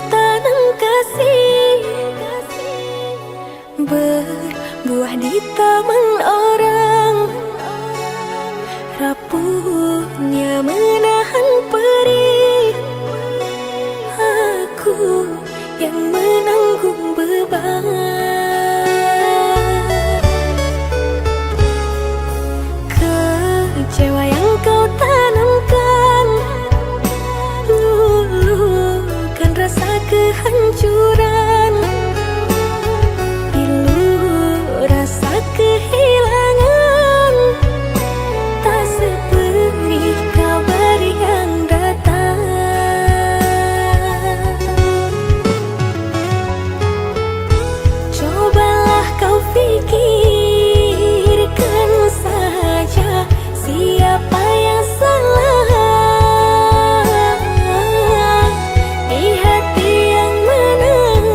tanam kasih berbuah di taman orang, rapuhnya menahan perih. Aku yang menanggung beban. Kecewa yang kau tanamkan, lulukan rasa kehancuran, pilu rasa kehilangan. Tak seperti kabar yang datang. Cobalah kau pikirkan saja siapa yang salah di hati yang menang.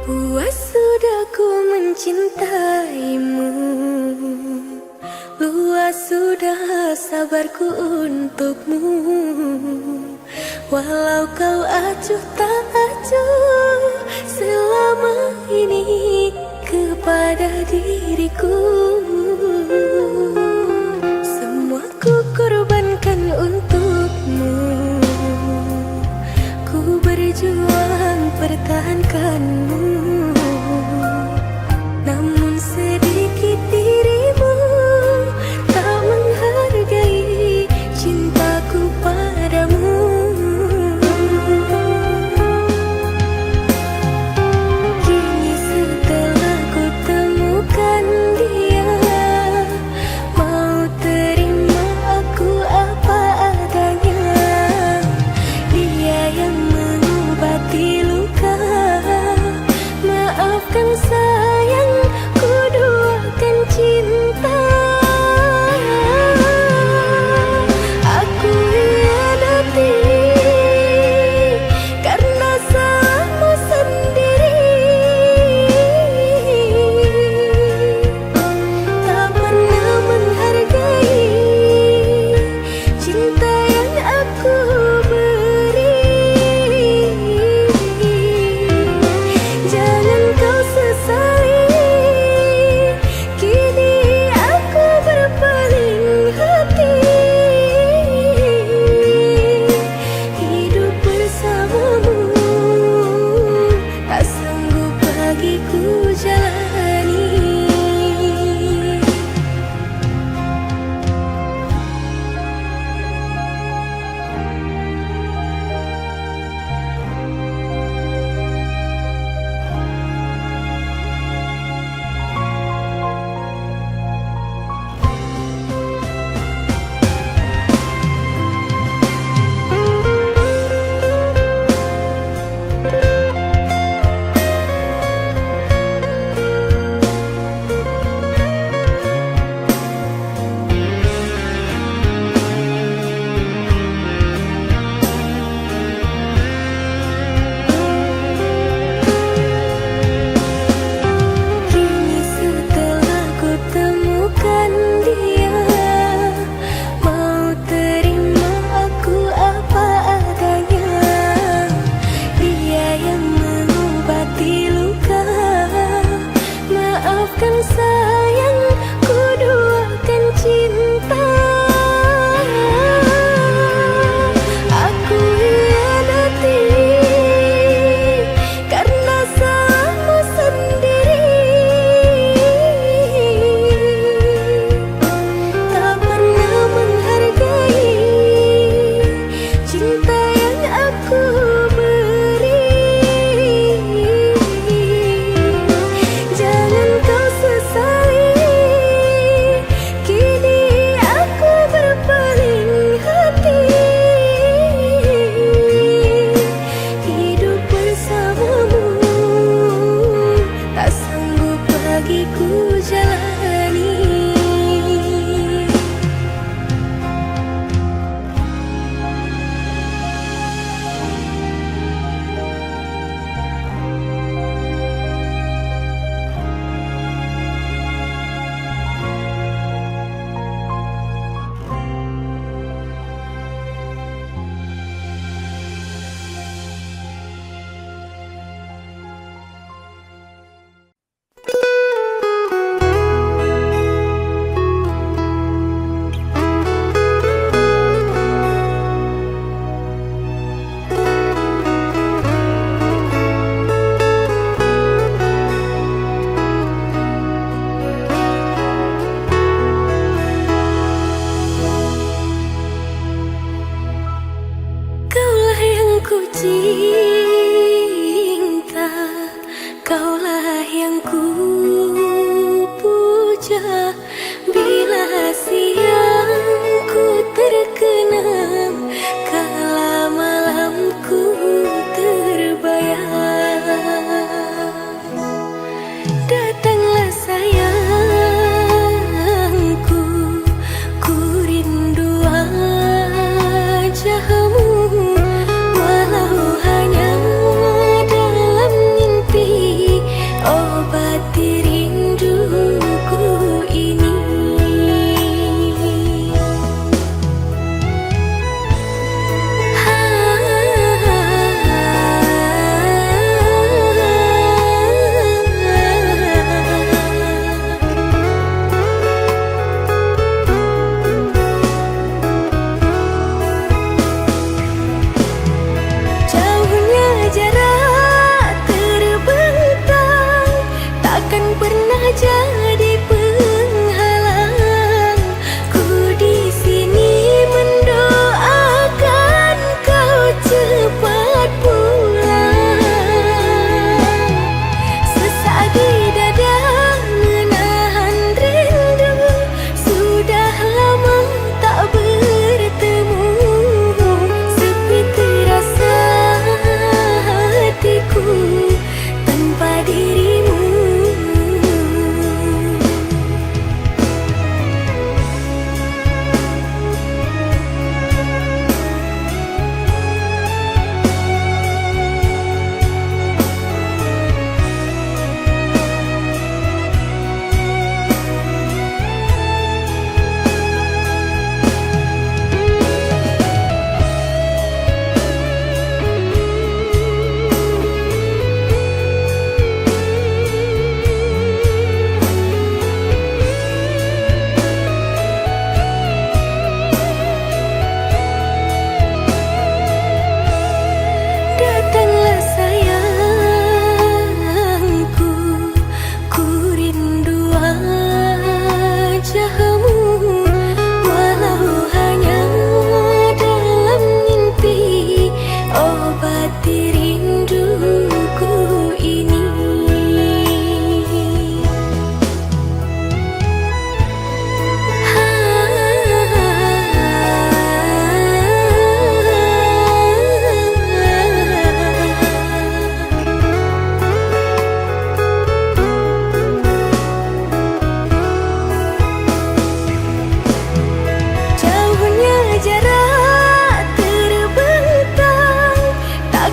Puas sudah ku mencintaimu, luas sudah sabarku untukmu. Walau kau acuh tak acuh selama ini kepada diriku, semua ku korbankan untukmu. Ku berjuang pertahankanmu, namun sedikit dirimu tak menghargai cintaku padamu. Kini setelah ku temukan dia, mau terima aku apa adanya. Dia yang mengobati luka, maafkan sayang, ku duakan cinta. Aku hianati karena salahmu sendiri, tak pernah menghargai cinta yang aku beri. Jangan kau sesali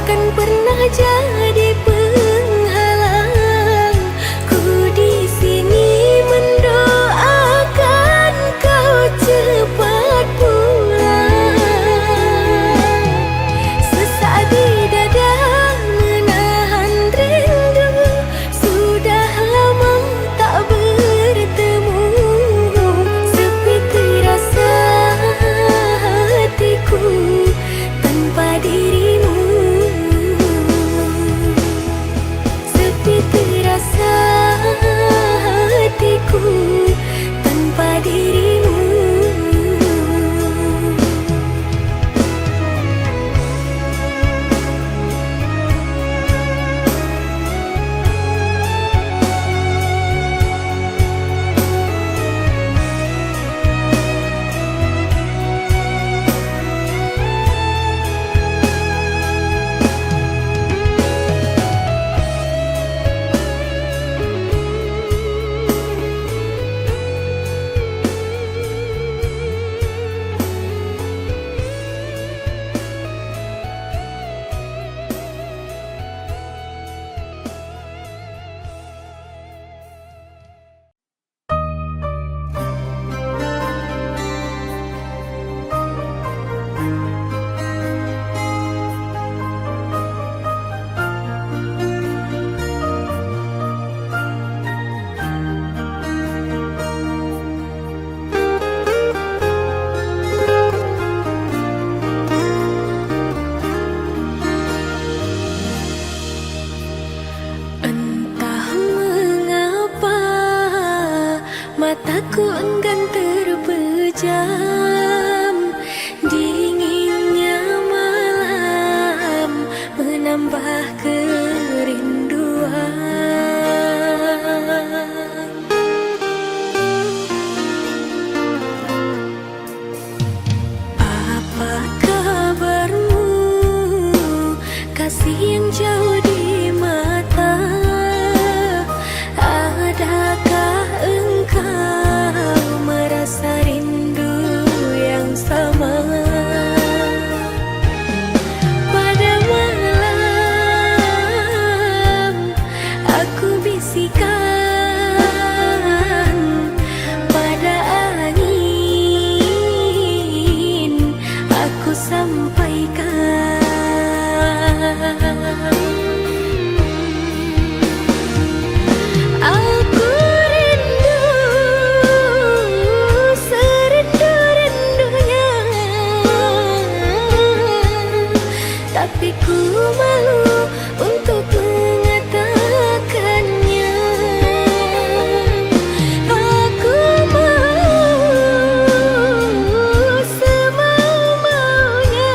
takkan pernah jadi penghalang. Ku di sini mendoakan kau cepat pulang. Sesaat di dada menahan rindu, sudah lama tak bertemu. Sepi terasa hatiku tanpa dirimu. Sepi terasa hatiku tanpa dirimu. Entah mengapa mataku enggan terpejam. Dinginnya malam menambah kerinduan. Apa kabarmu, kasih yang jauh di mata? Adakah engkau merasa rindu yang sama? Pada malam aku bisikan, pada angin aku sampaikan. Aku rindu serindu-rindunya, tapi ku malu untuk mengatakannya. Aku mau semau-maunya,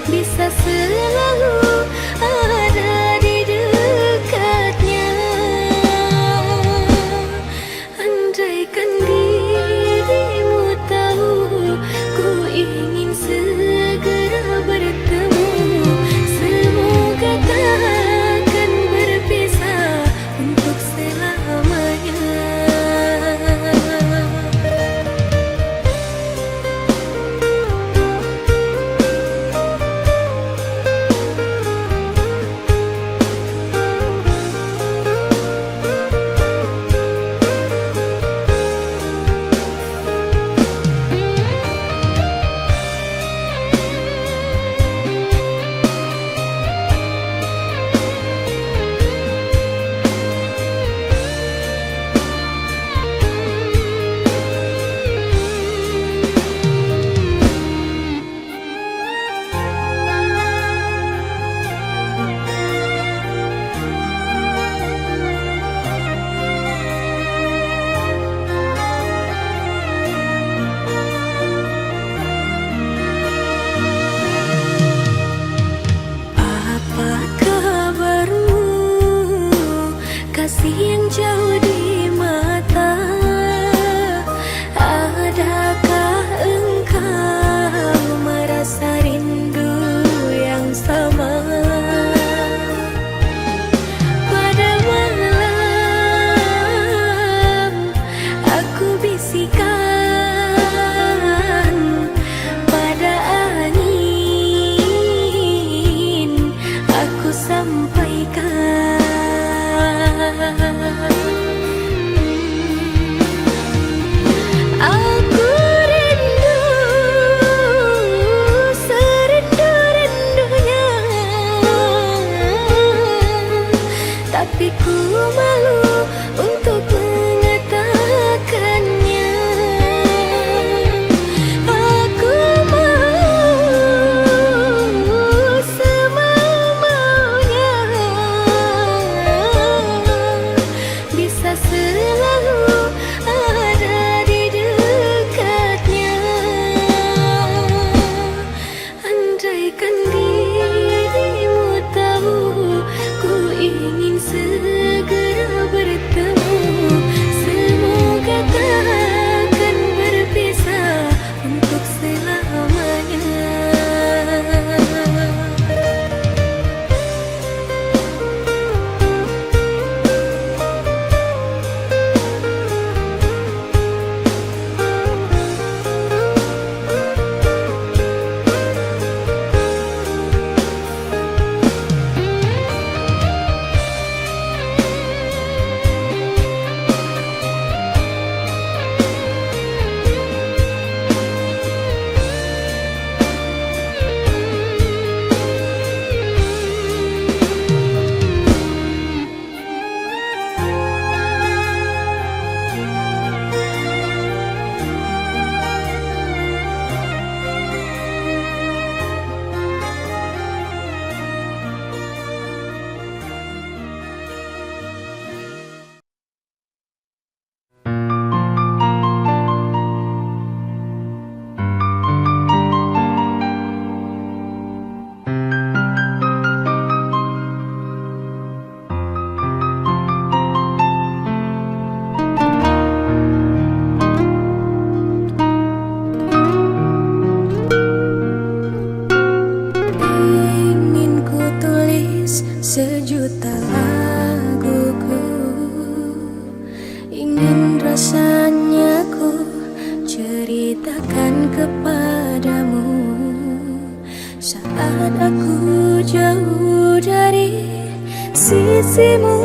bisa selalu ada di dekatnya. Andaikan dirimu tahu, ku ingin segera bertemu. menulis sejuta laguku. Ingin rasanya ku ceritakan kepadamu saat aku jauh dari sisimu.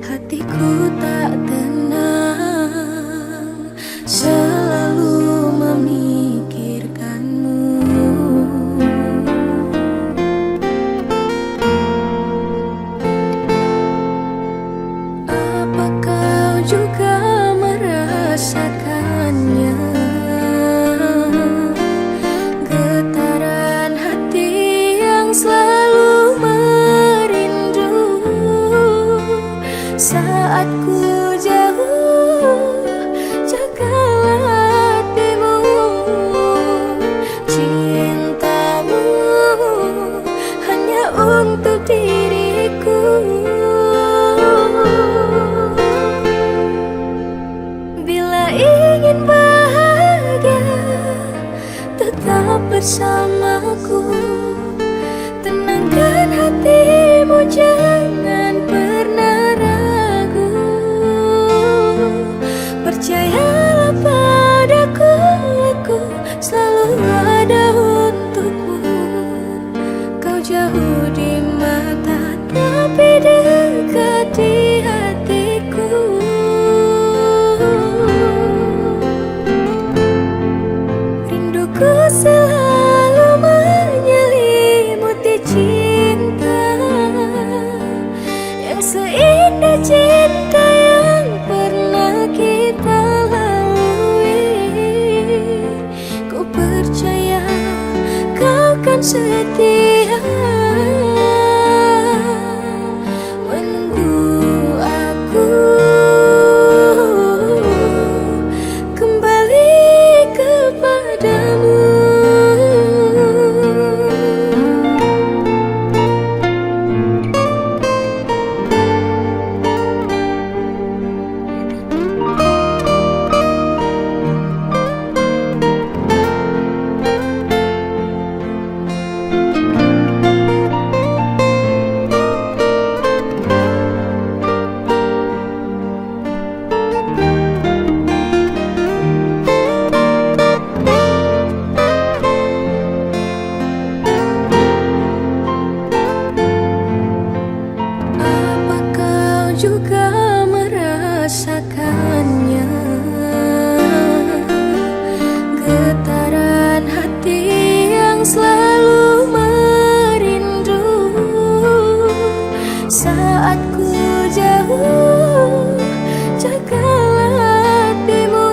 Hatiku tak tenang, selalu memikirkanmu. Apa kau juga merasakannya? Getaran hati yang selalu merindu saat ku jauh. Jagalah hatimu, cintamu hanya untuk diriku. Bila ingin bahagia, tetap bersamaku. Tenangkan hatimu, jangan pernah ragu. Percayalah padaku, aku selalu ada untukmu. Kau jauh di mata, tapi dekat di hatiku. Rinduku selalu menyelimuti cinta yang seindah cinta yang pernah kita lalui. Ku percaya kau kan setia menunggu aku kembali kepadamu. Apa kau juga merasakannya? Getaran hati yang selalu merindu saat ku jauh. Jagalah hatimu,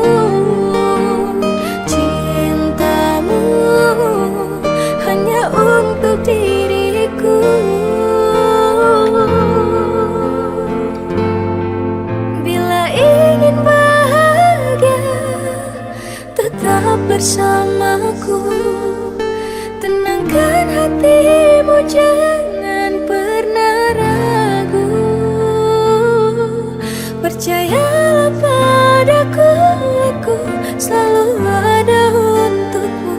cintamu hanya untuk diriku. Bila ingin bahagia, tetap bersamaku. Tenangkan hatimu, jangan pernah ragu. Percayalah padaku, aku selalu ada untukmu.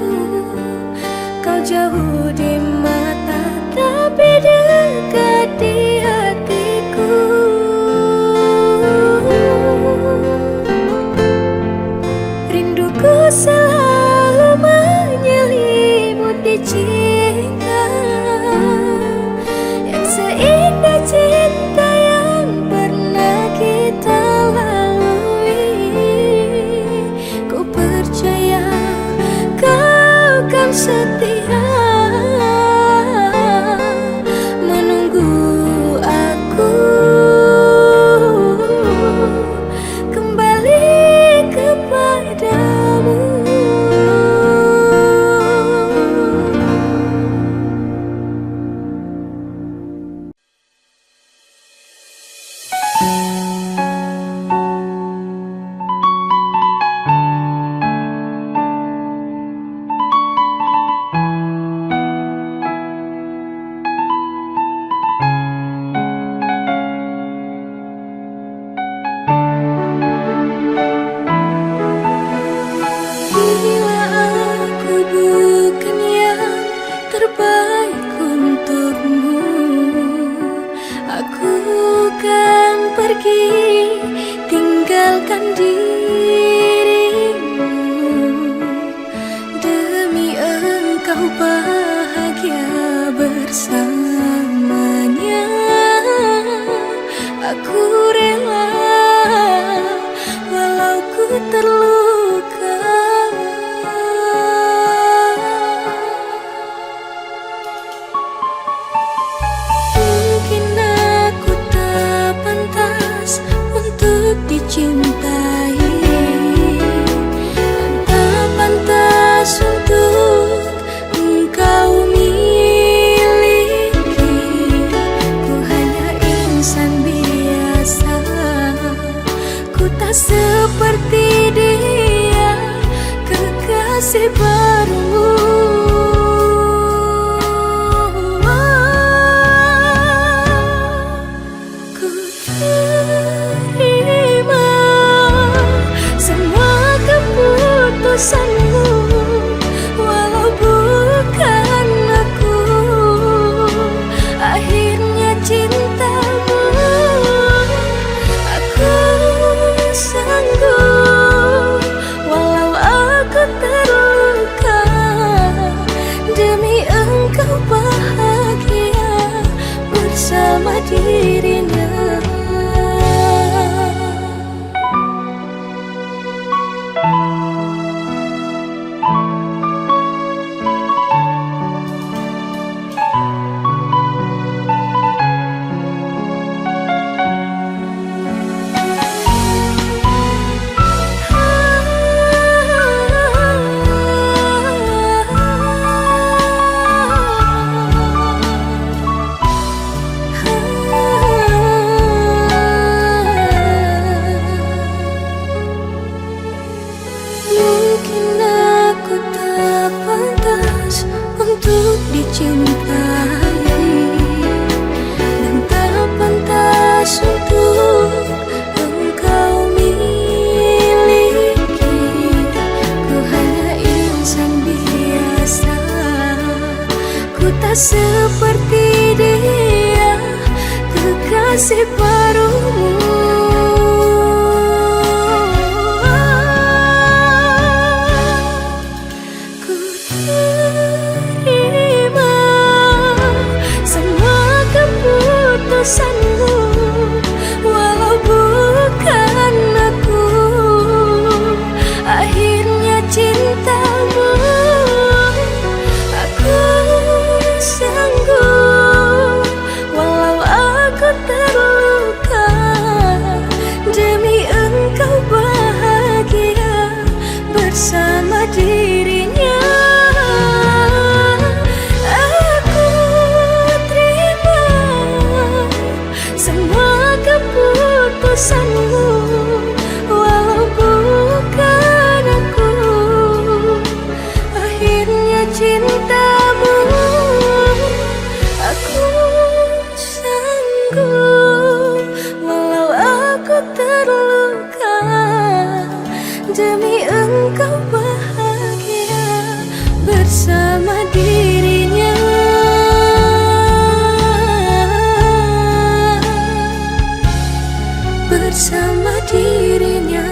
Kau jauh di mata, tapi dekat di hatiku. Rinduku selalu menyelimuti cinta yang seindah cinta yang pernah kita lalui. Ku percaya kau kan setia menunggu aku kembali kepadamu. bahagia bersamanya. Aku rela walau ku terluka. Mungkin aku tak pantas untuk dicintai, tak pantas untuk engkau miliki. Ku hanya insan biasa, ku tak seperti dia, kekasih barumu. Ku terima semua keputusanmu, walau bukan aku akhirnya cintamu. Aku sanggup walau aku terluka, demi engkau bahagia bersama dirinya. Mungkin aku tak pantas untuk dicintai, dan tak pantas untuk engkau miliki. Ku hanya insan biasa, ku tak seperti dia, kekasih barumu. Keputusanmu, walau bukan aku akhirnya cintamu. Aku sanggup walau aku terluka, demi engkau bahagia bersama dirinya. Keputusanmu, walau bukan aku akhirnya cintamu. Aku sanggup walau aku terluka, demi engkau bahagia bersama dirinya. Bersama dirinya.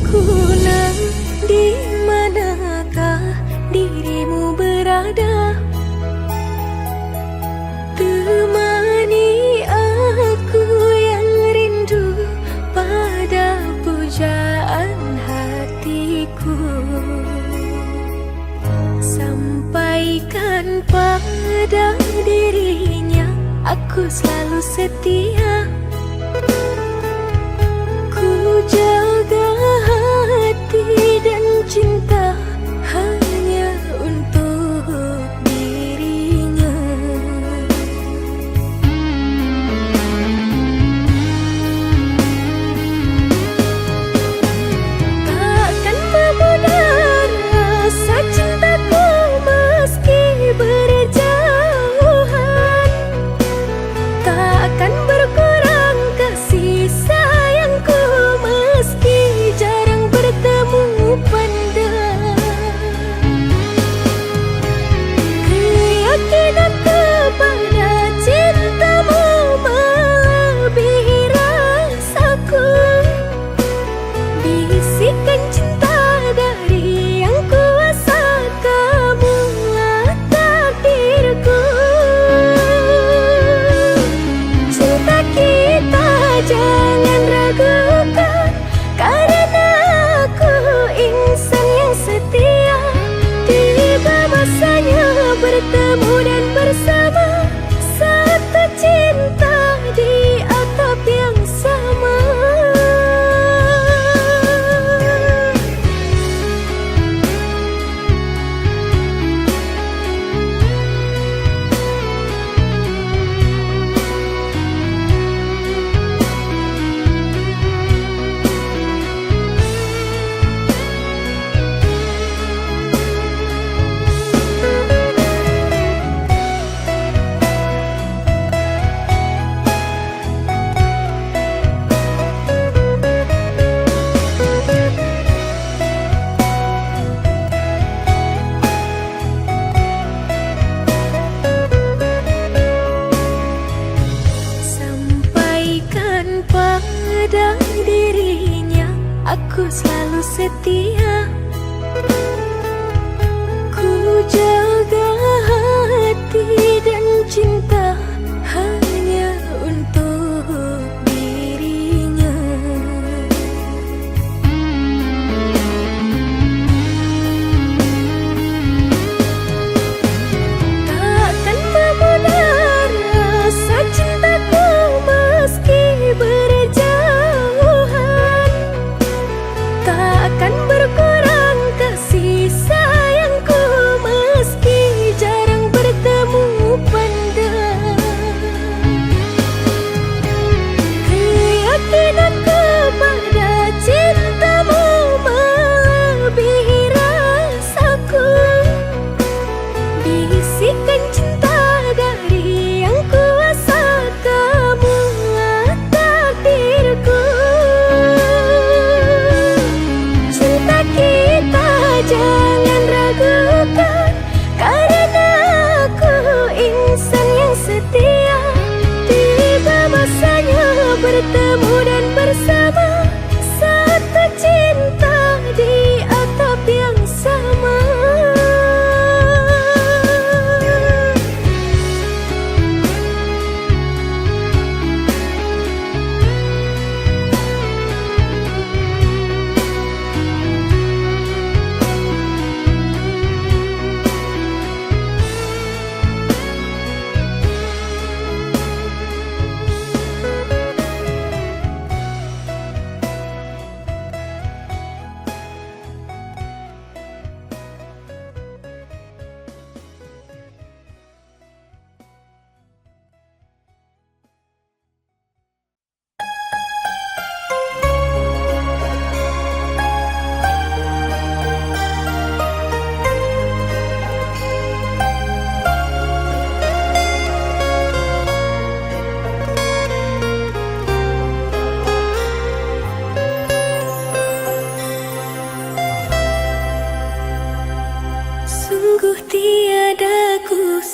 Kunang, di manakah dirimu berada? Temani aku yang rindu pada pujaan hatiku. Sampaikan pada dirinya aku selalu setia. Ku jaga hati dan cinta hanya untuk dirinya. Takkan memudar rasa cintaku meski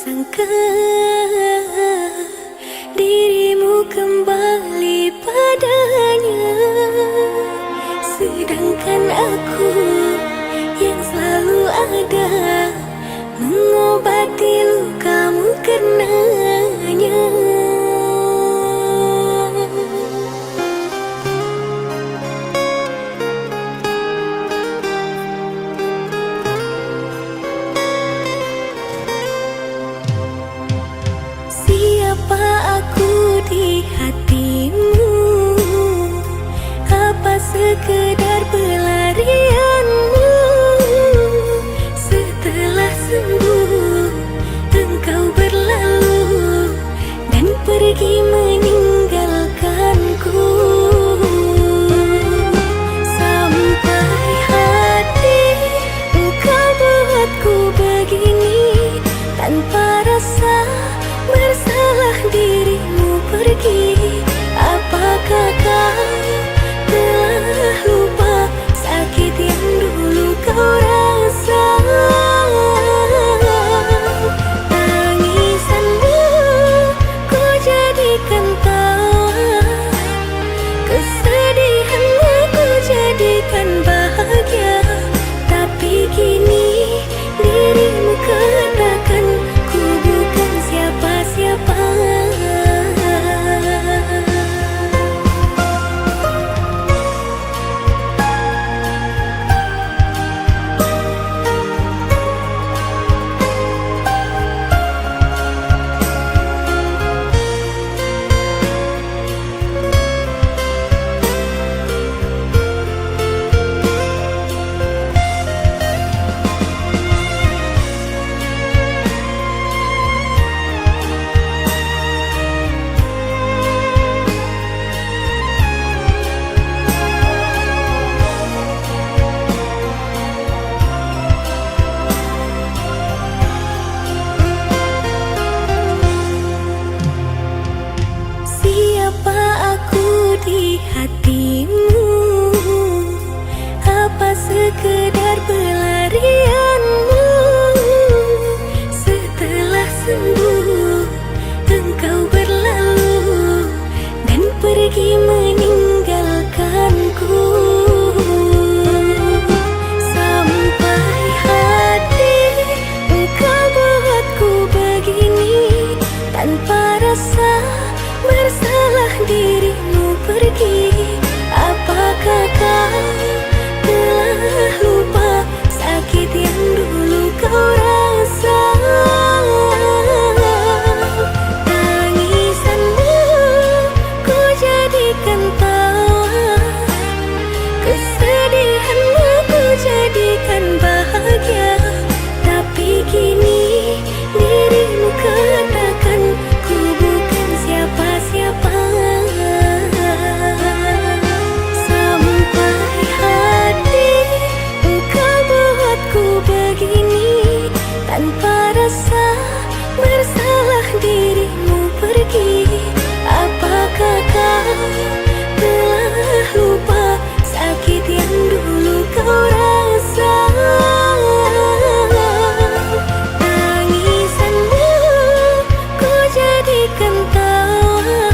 sangka dirimu kembali padanya, sedangkan aku yang selalu ada mengobati lukamu karenanya. Siapa aku di hatimu? Apa sekedar pelarianmu? Setelah sembuh engkau berlalu dan pergi meninggalkanku. Sampai hati engkau buatku begini, tanpa rasa bersalah dirimu pergi. Apakah kau telah lupa sakit yang dulu kau rasa? Tangisanmu ku jadikan tawa, kesedihanmu ku jadikan bahagia. Tapi kini dirimu katakan ku bukan siapa-siapa. Di hatimu, apa sekedar pelarianmu? Setelah sembuh engkau berlalu dan pergi meninggalkanku. Sampai hati engkau buatku begini, tanpa rasa bersalah dirimu pergi. Apakah kau telah lupa sakit yang dulu kau rasa? Tangisanmu ku jadikan tawa, kesedihanmu ku jadikan bahagia. Tapi kini dirimu katakan ku bukan siapa-siapa. Sampai hati engkau buatku begini, tanpa rasa bersalah dirimu pergi. Apakah kau telah lupa sakit yang dulu kau rasa? Tangisanmu ku jadikan tawa,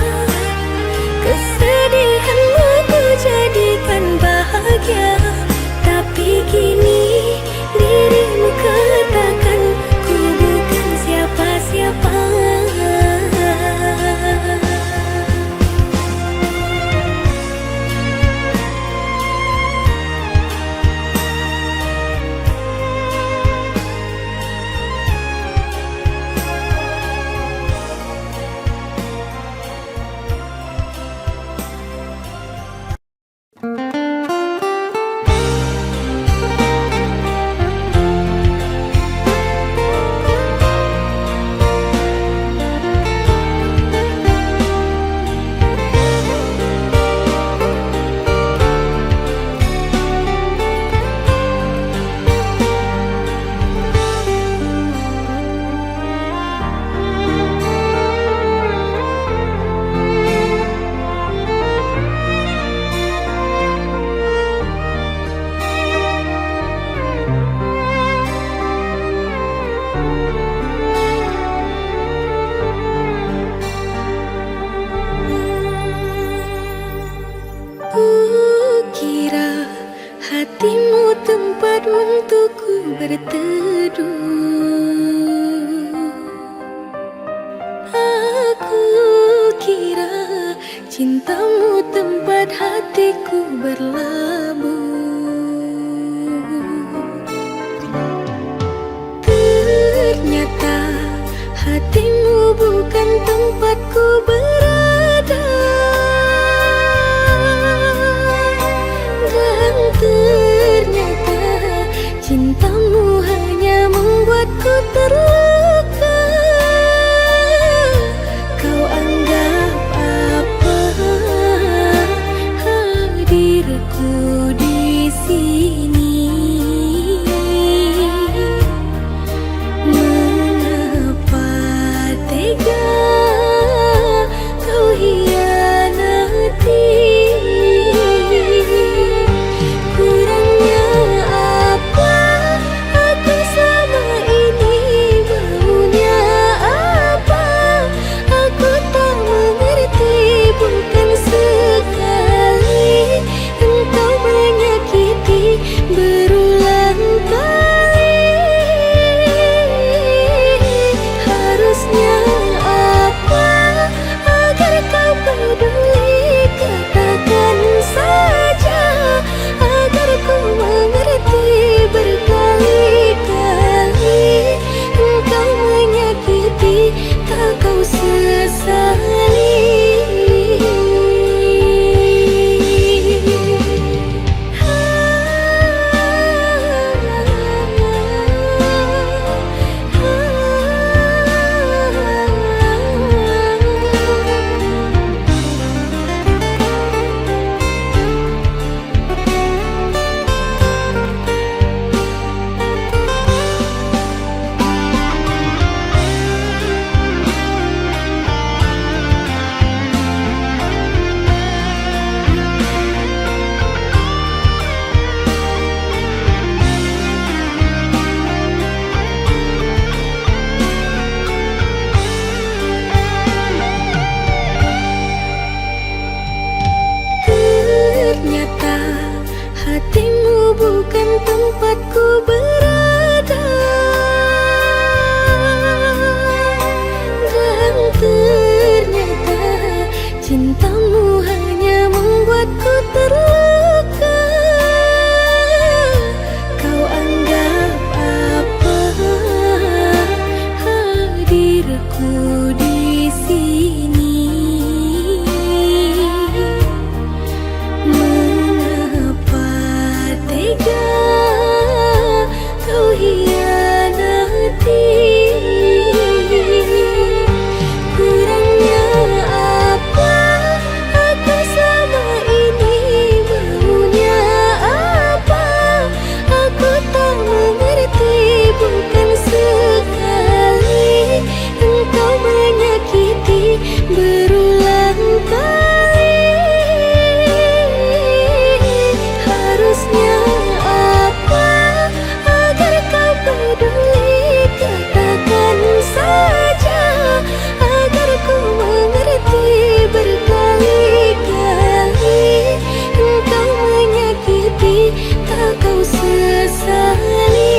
kesedihanmu ku jadikan bahagia. Tapi kini dirimu katakan ku bukan siapa-siapa. cintamu tempat hatiku berlabuh. Ternyata hatimu bukan tempatku berada, dan ternyata cintamu hanya membuatku terluka. Kau anggap apa hadirku di sini? Mengapa tega kau hianati? Kurangnya apa aku selama ini? Maunya apa? Aku tak mengerti. Bukan sekali engkau menyakiti, berulang kali. Harusnya apa agar kau peduli? Katakan saja agar ku mengerti. Berkali-kali engkau menyakiti, tak kau sesali. Ternyata hatimu bukan tempatku berada, dan ternyata cintamu hanya membuatku terluka. Kau anggap apa hadirku di sini? Mengapa tega kau hianati? Kurangnya apa aku selama ini? Maunya apa? Aku tak mengerti. Bukan sekali engkau menyakiti, berulang kali. Harusnya apa agar kau peduli? Katakan saja agar ku mengerti. Berkali-kali engkau menyakiti, tak kau sesali.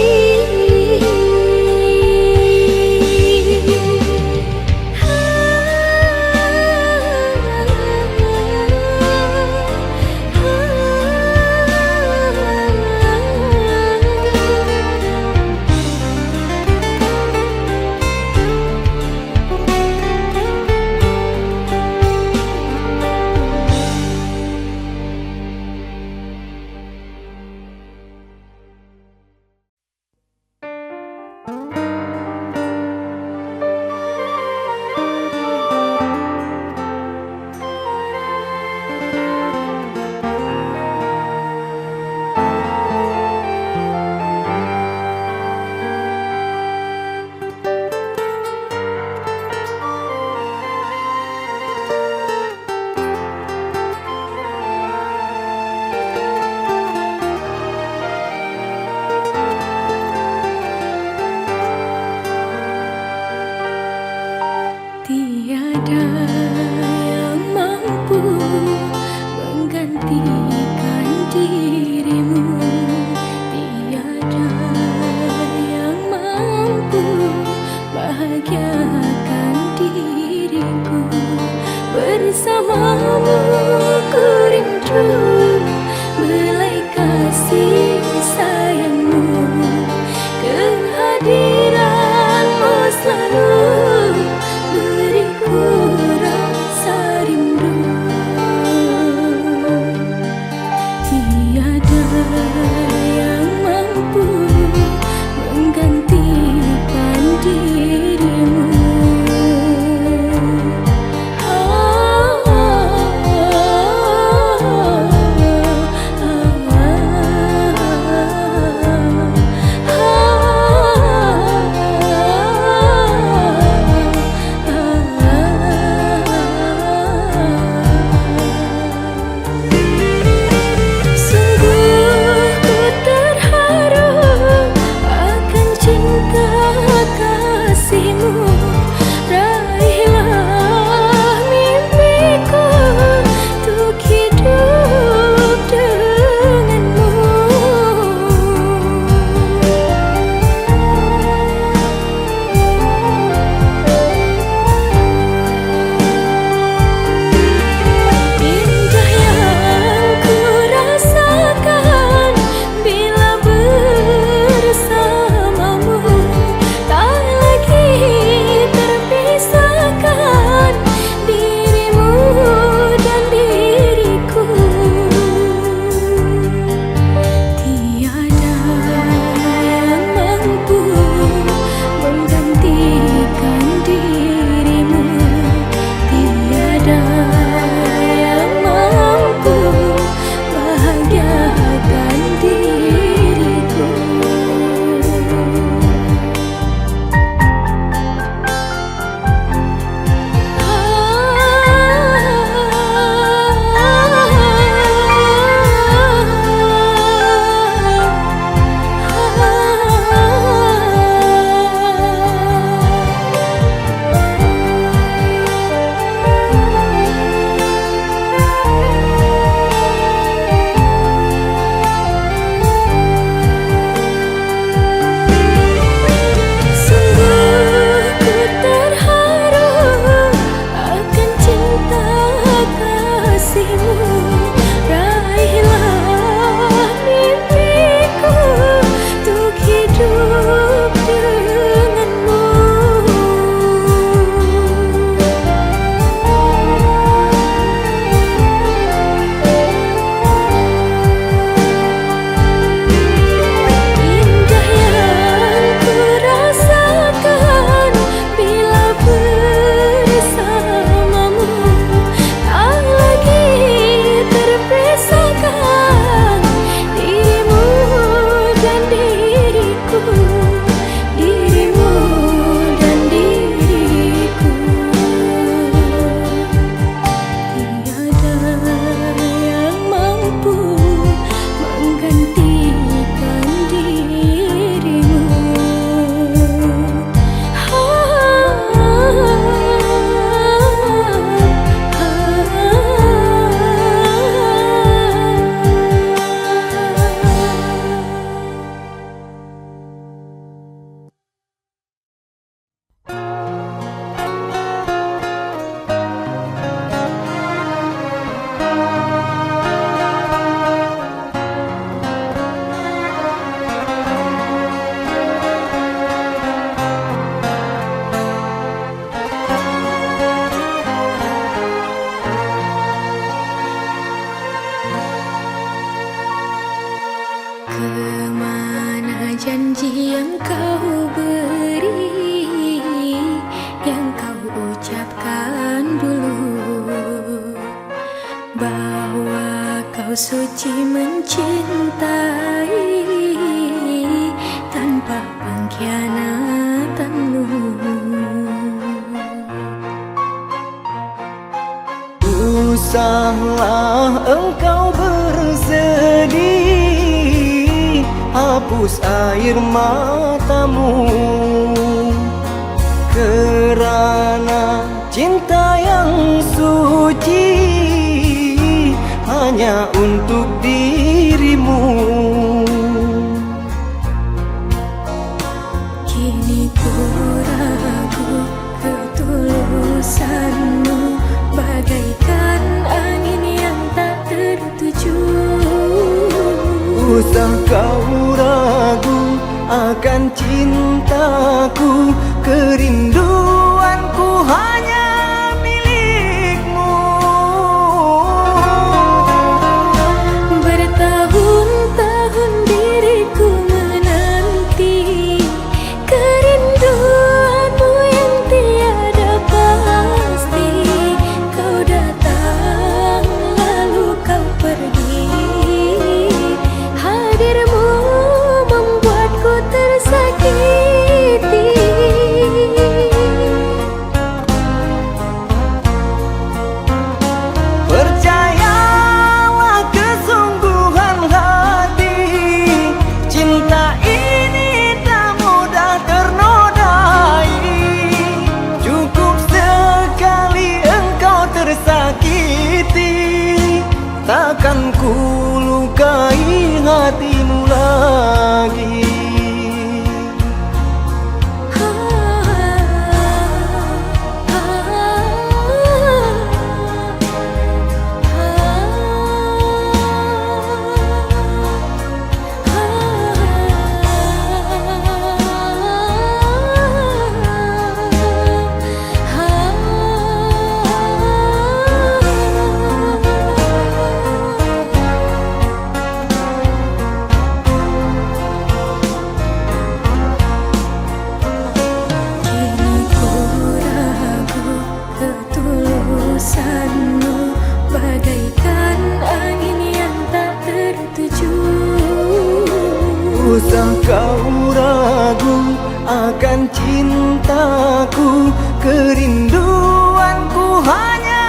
bersamamu. usahlah engkau bersedih, hapus air matamu, kerana cinta yang suci hanya untuk dirimu. Kini ku ragu ketulusanmu, bagaikan angin yang tak tertuju. Usah kau ragu akan cintaku, kerinduanku hanya milikmu. Bertahun-tahun diriku menanti kerinduanmu yang tiada pasti. Kau datang lalu kau pergi, hadirmu membuatku tersakiti. Percayalah kesungguhan hati, cinta ini tak mudah ternodai. Cukup sekali engkau tersakiti, takkan ku lukai hatimu lagi. Kini ku ragu ketulusanmu, bagaikan angin yang tak tertuju. Usah kau ragu akan cintaku, kerinduanku hanya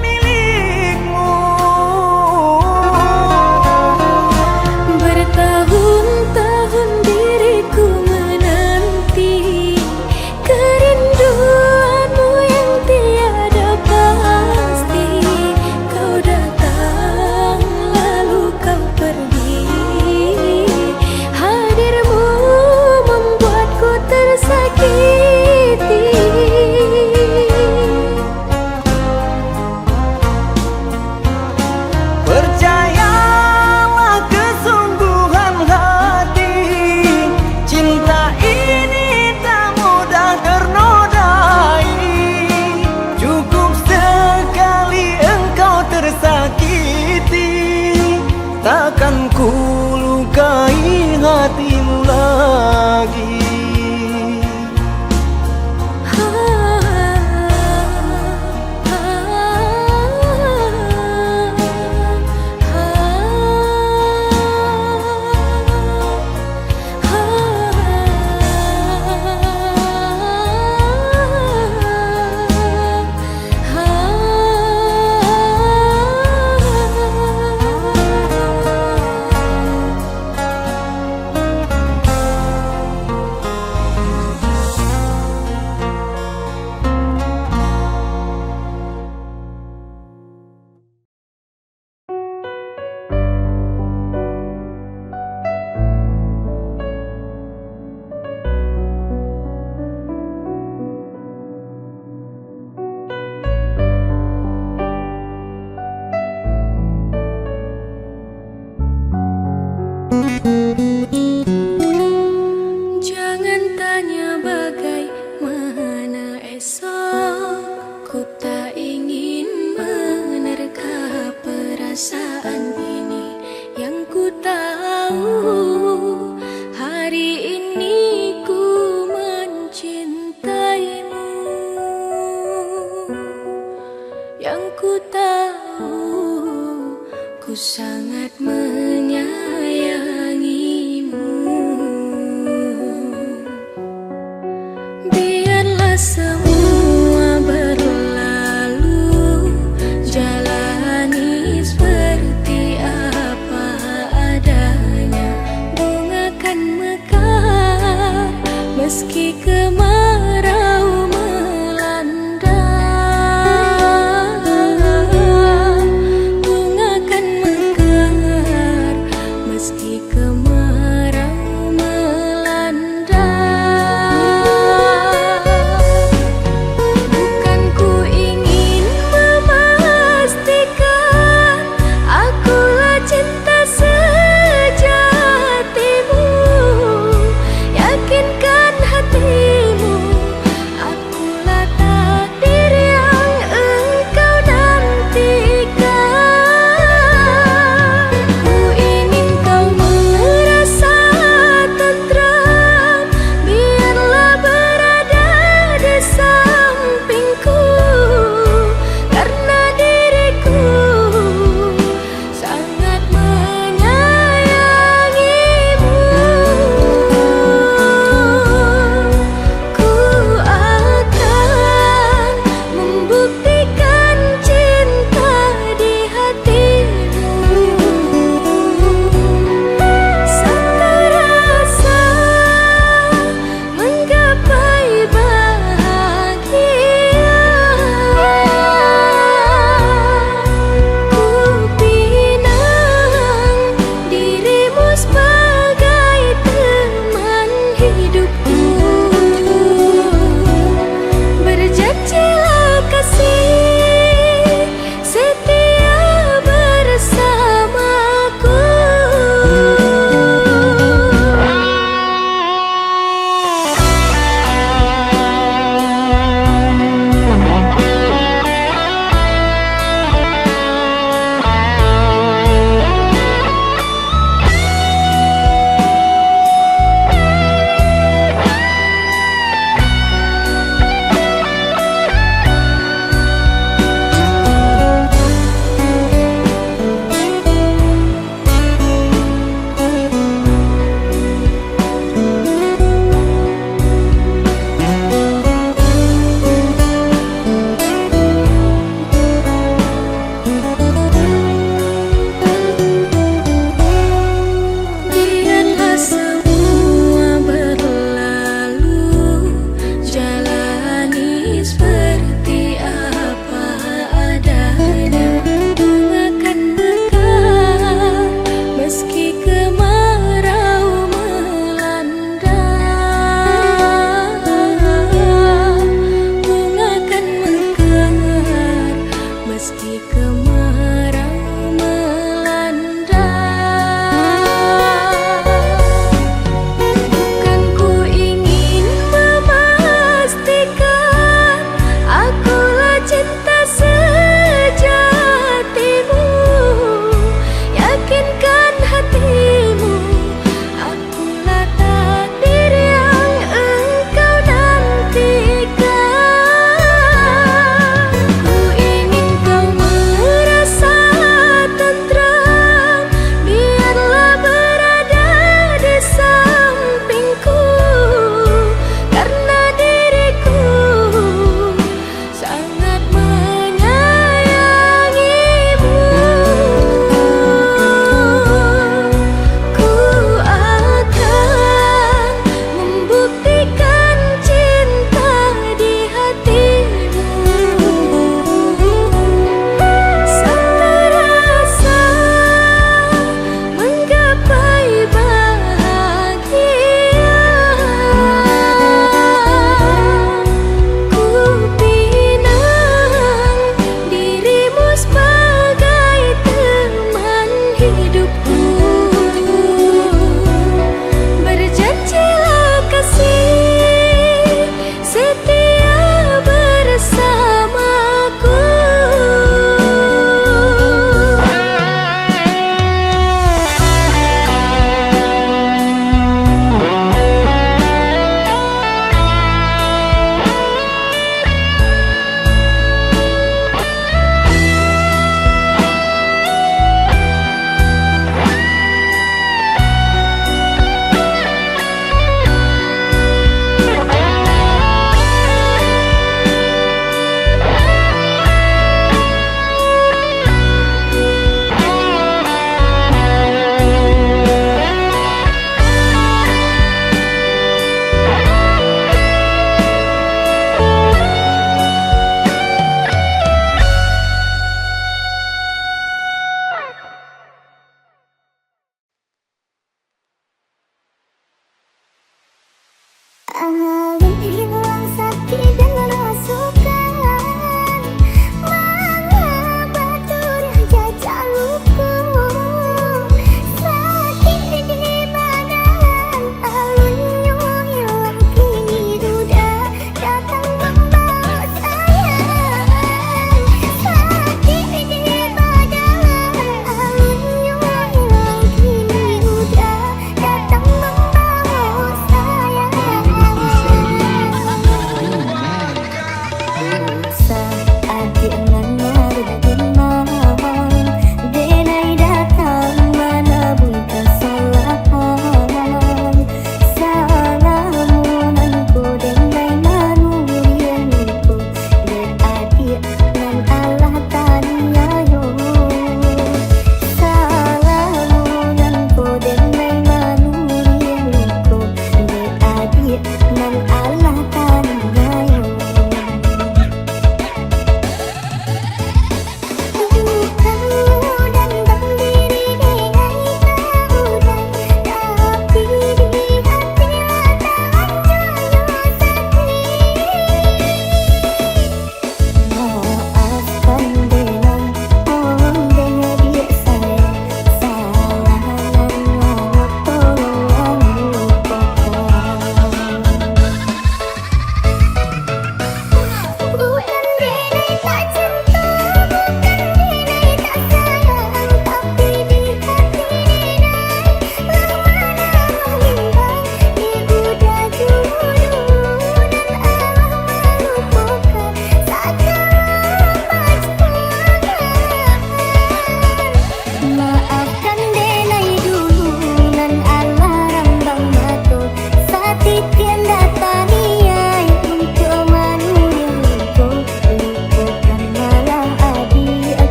milikmu. Bertahun-tahun diriku menanti kerinduanmu yang tiada pasti. Kau datang lalu kau pergi, hadirmu membuatku tersakiti. Percayalah kesungguhan hati, cinta ini tak mudah ternodai. Cukup sekali engkau tersakiti, takkan ku lukai hatimu lagi. Jangan tanya bagaimana esok, ku tak ingin menerka perasaan ini. Yang ku tahu hari ini ku mencintaimu. Yang ku tahu ku sangat menyayangimu. Biarlah semua berlalu, jalan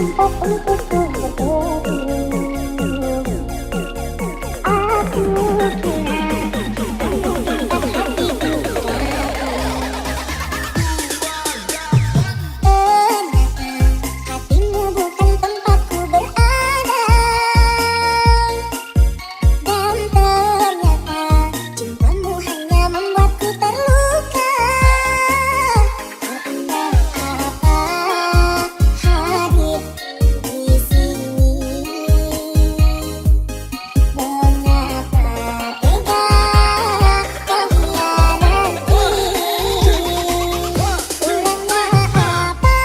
tempat untukku berdiri. Aku kira tempat hatiku ternyata hatimu bukan tempatku berada. Dan ternyata cintamu hanya membuatku terluka. Entah apa hadir di sini. Mengapa tega kau hianati? Kurangnya apa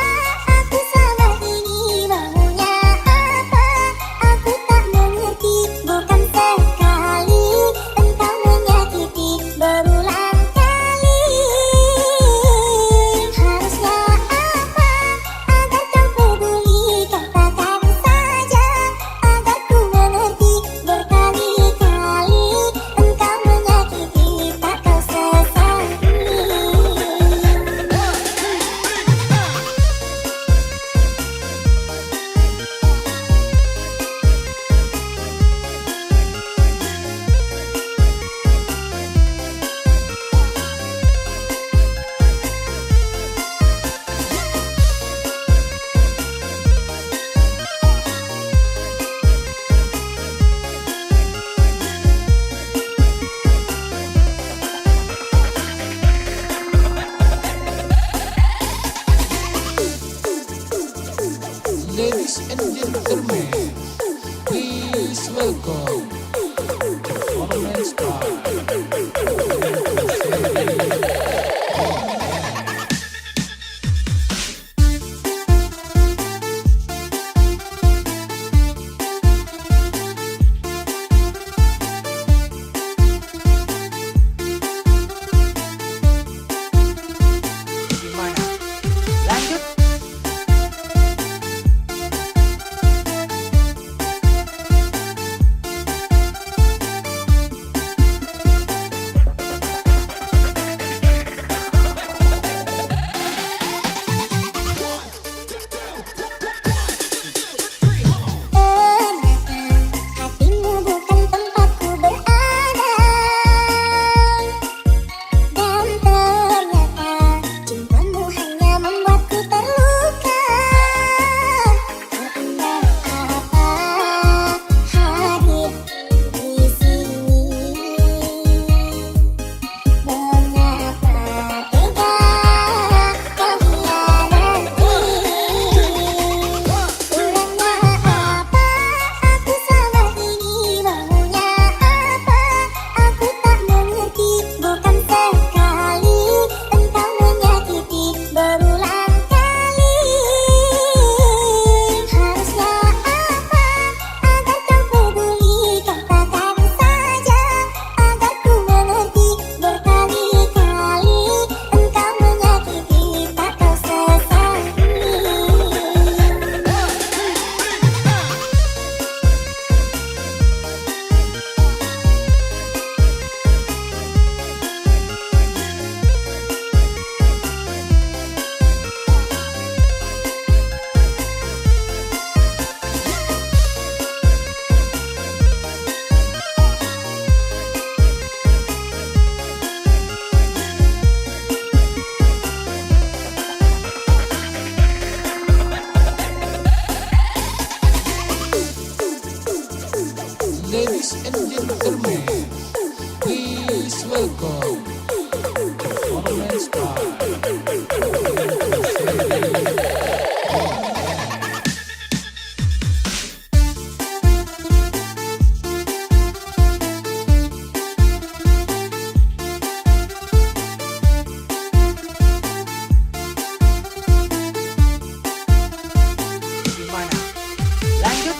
aku sama ini? Maunya apa? Aku tak mengerti. Bukan sekali engkau menyakiti berulang kali. Harusnya apa agar kau peduli? Katakan saja agar ku mengerti. Berkali-kali engkau menyakiti, tak kau sesali. Ladies and gentlemen, please welcome performance by Gimana? Lanjut. Ternyata hatimu bukan tempatku berada. Dan ternyata cintamu hanya membuatku terluka. Entah apa hadir di sini. Mengapa tega kau hianati? Kurangnya apa aku sama ini? Maunya apa? Aku tak mengerti. Bukan sekali engkau menyakiti berulang kali. Harusnya apa agar kau peduli? Katakan saja agar ku mengerti. Berkali-kali engkau menyakiti, tak kau sesali. Ladies and gentlemen, please welcome performance by Gimana? Lanjut.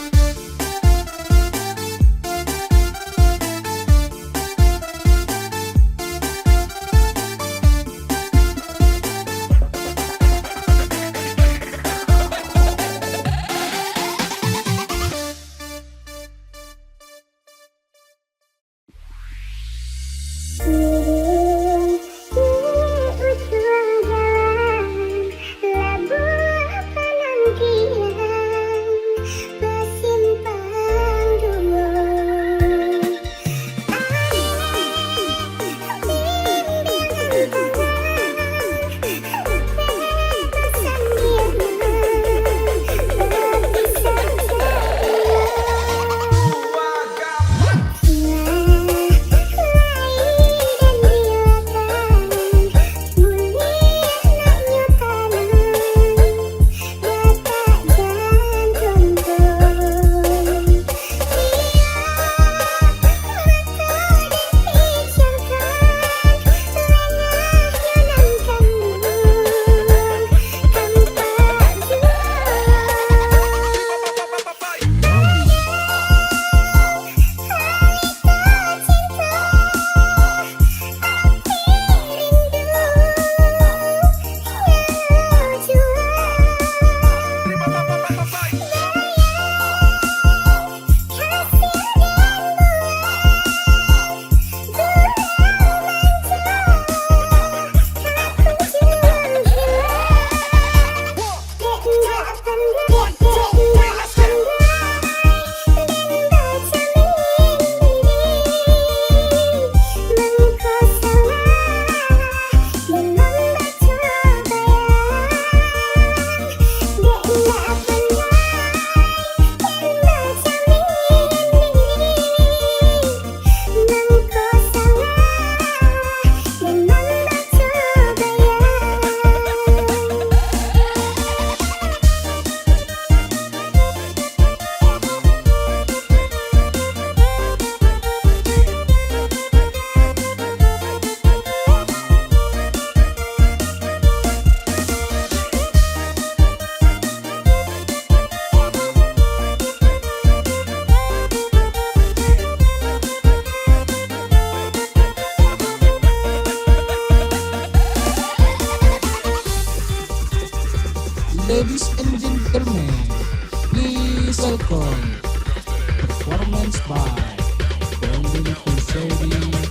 Ladies and gentlemen, please welcome performance by Bonding Kuseri Band.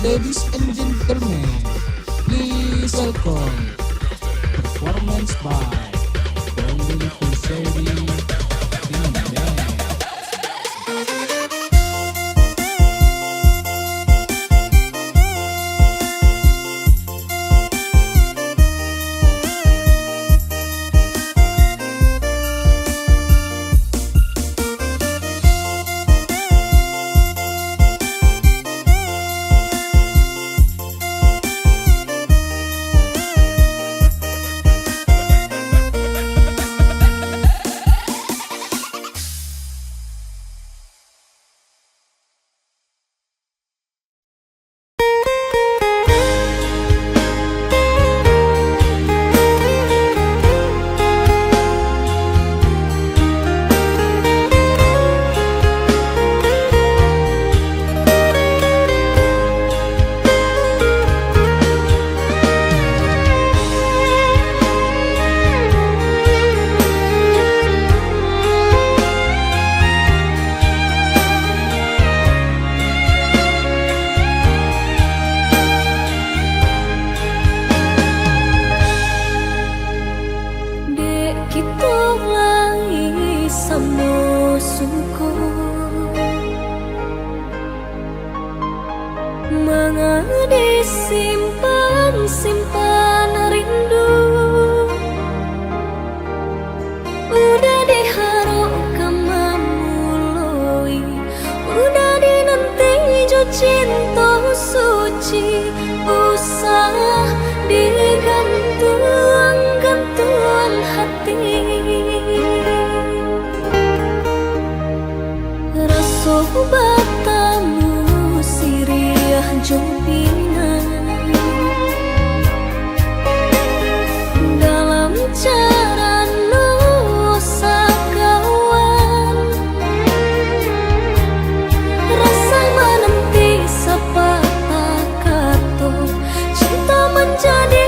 Ladies and gentlemen, please welcome performance by Bonding Kuseri Band. Dek kita lagi sama suku mengadi simpan rindu udah diharap kamamuloi udah dinanti jo cinta suci usah digantung hati rasa batamu siriah jompinan dalam cara nusa kawan rasa menanti sepatah kata cinta menjadi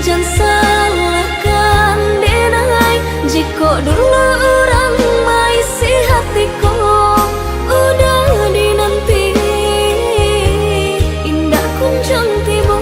jangan salahkan denai. Jika dulu orang maisi hatiku udah dinanti, indah kunjung tiba.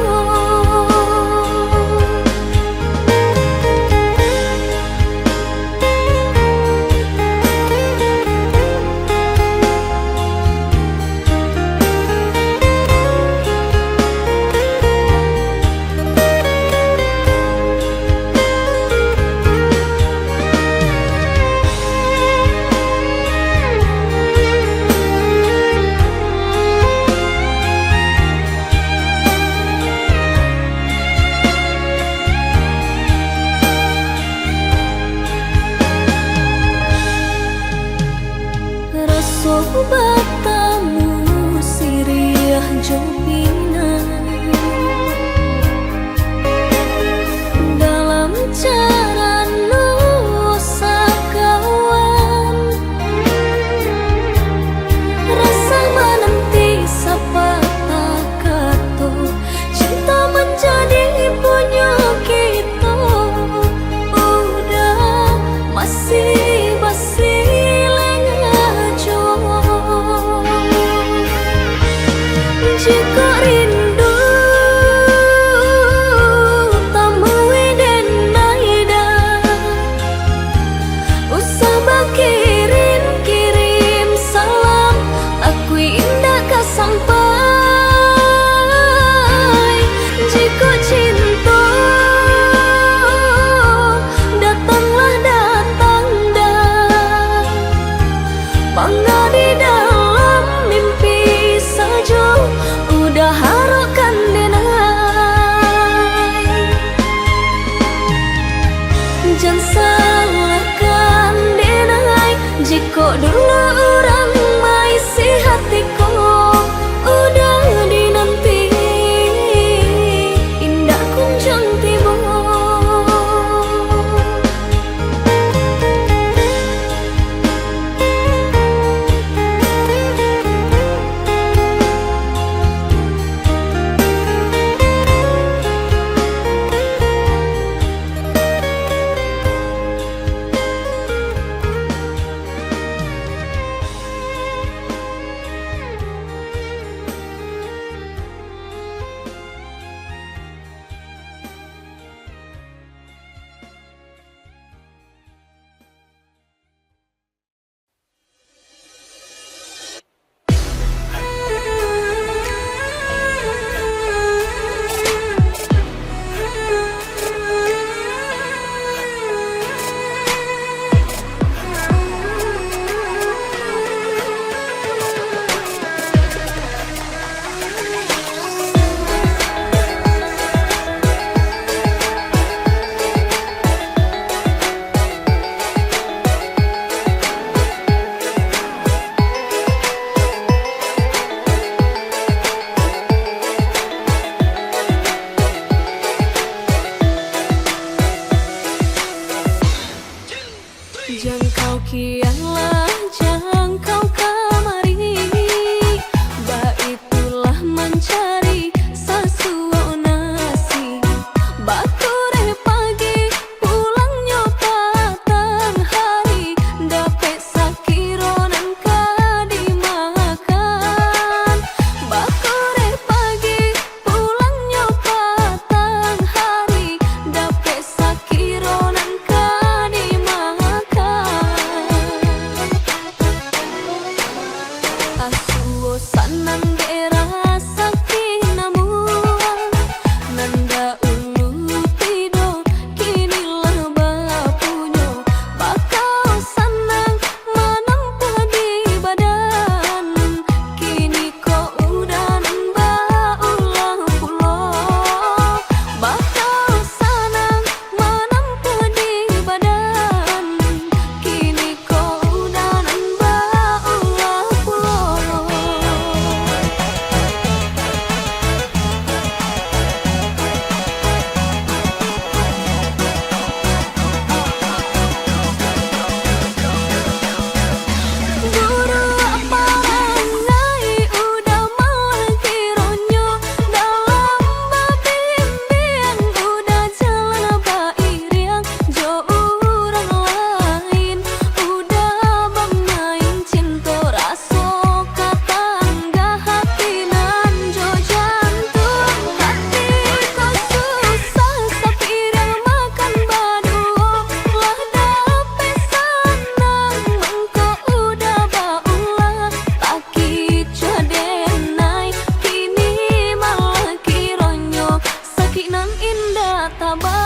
tabado.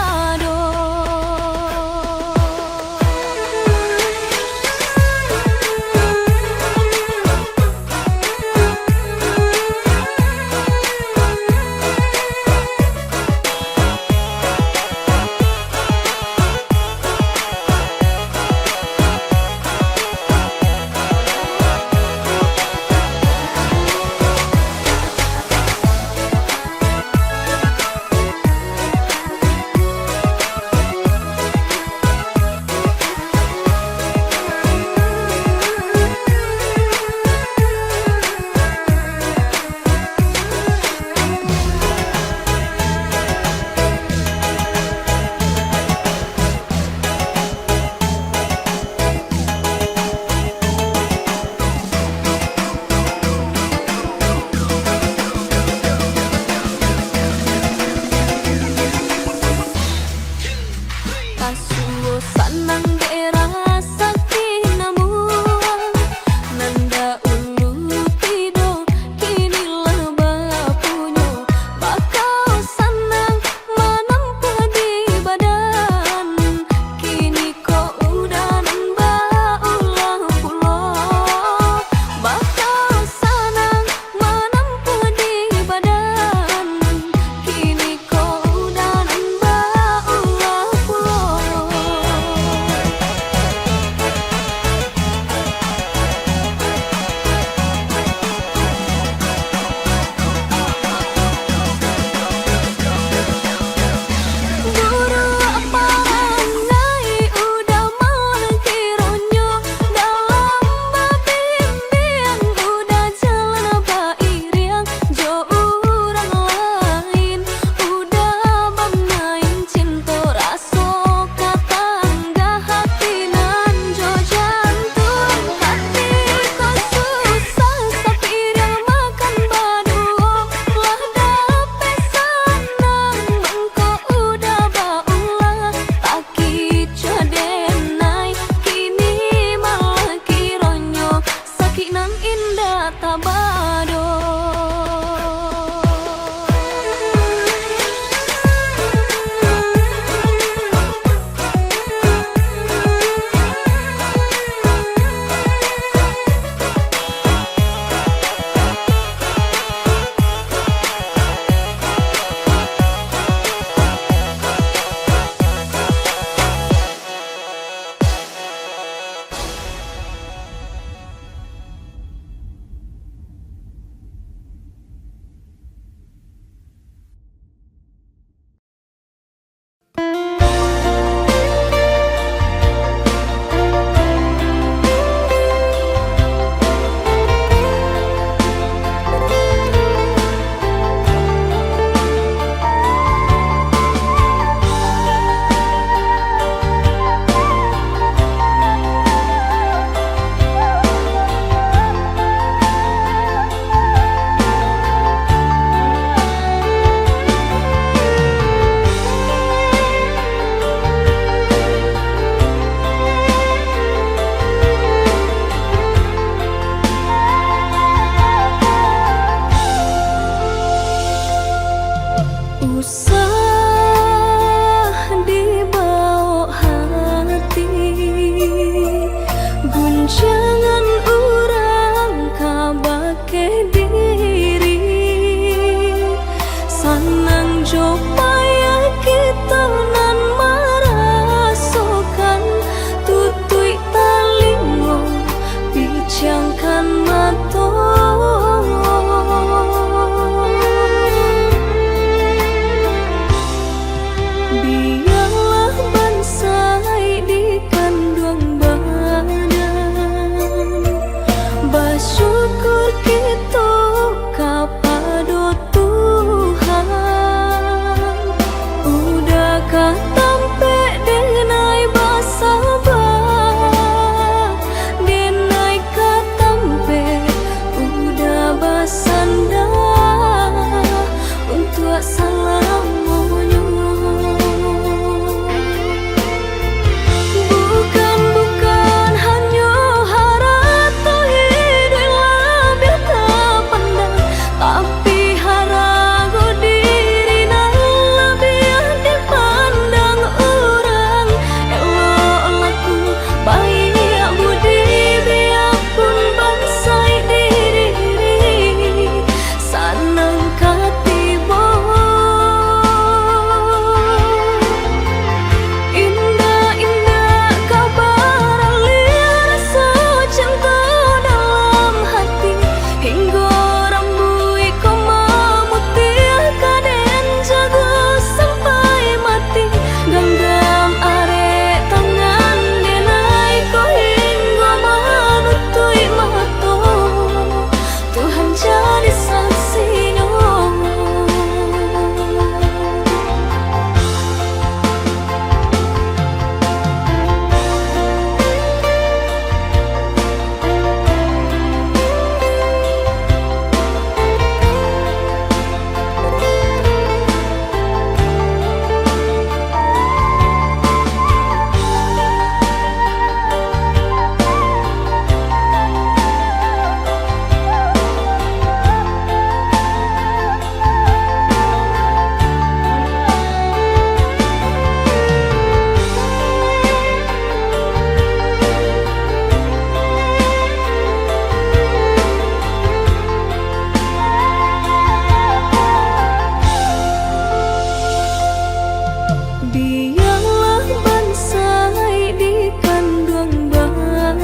Dialah bansai di kandung badan,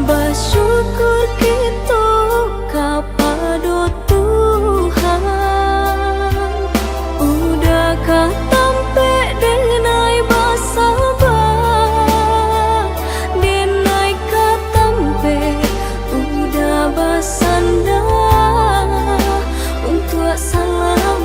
bersyukur kita kepada Tuhan. Udah katampe denai basabar, denai katampe udah basandar untuk salam.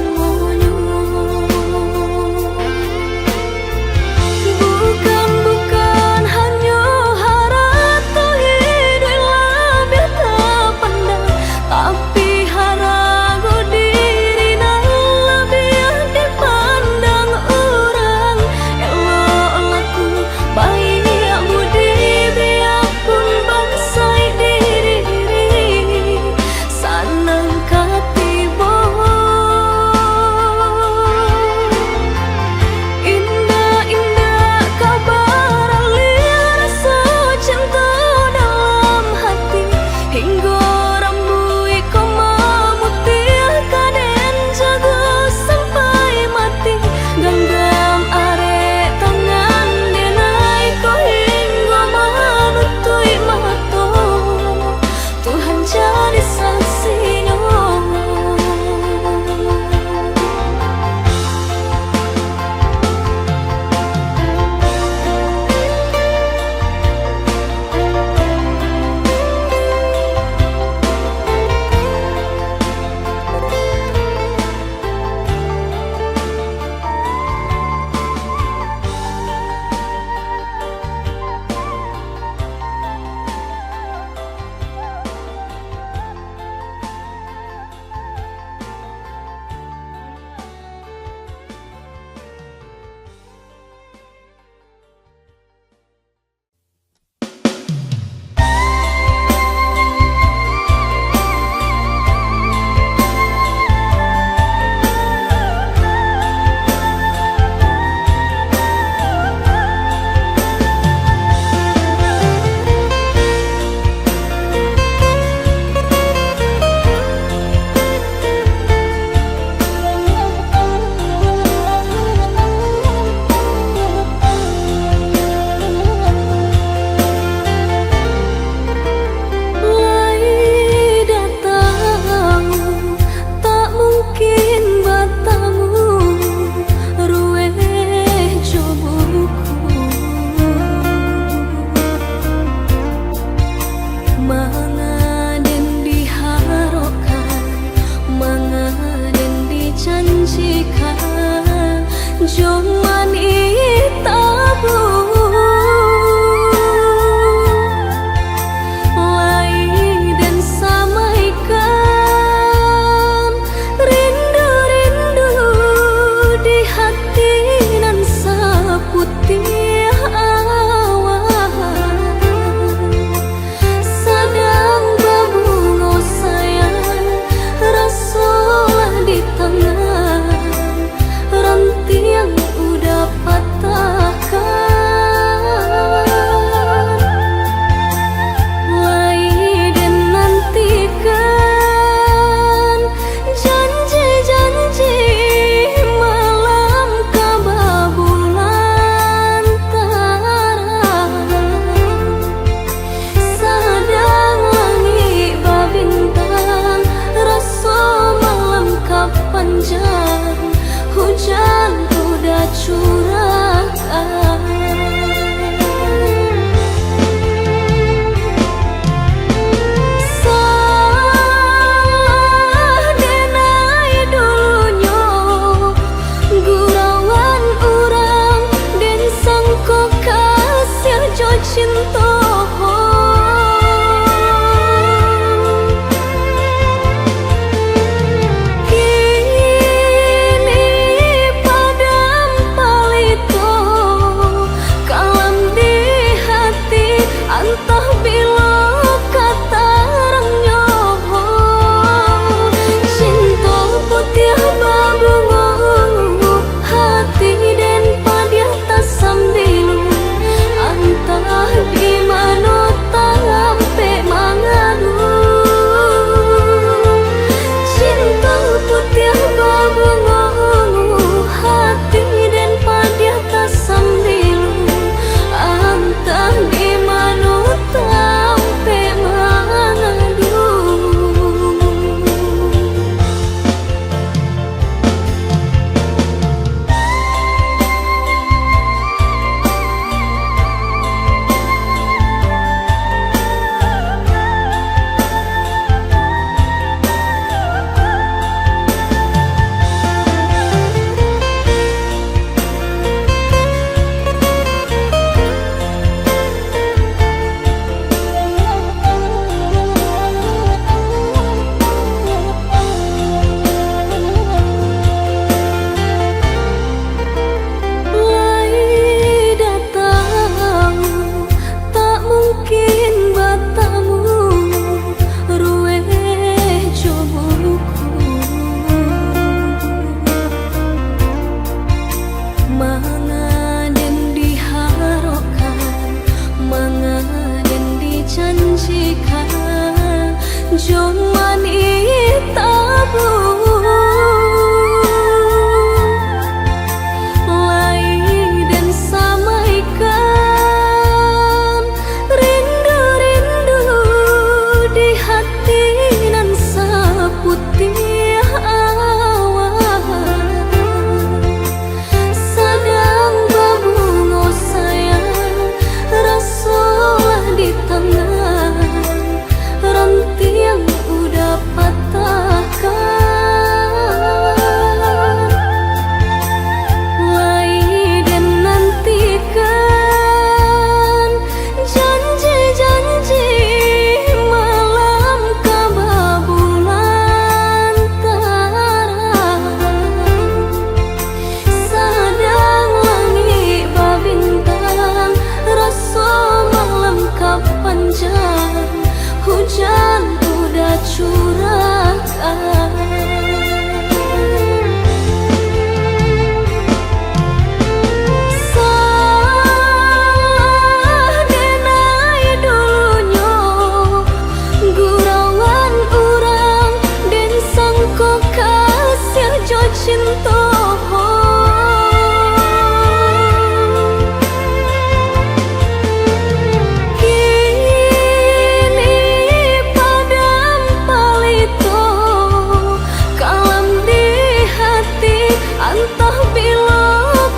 Entah bila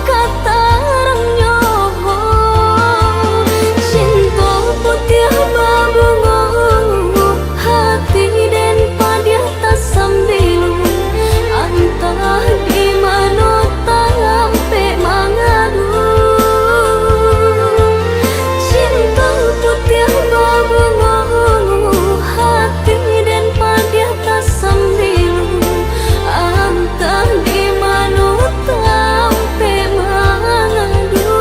kata orangnya cinta putih babungo hati dan padia tak sambil entah di mana sampai mengadu cinta putih babungo hati dan padia tak sambil entah di mana sampai mengadu.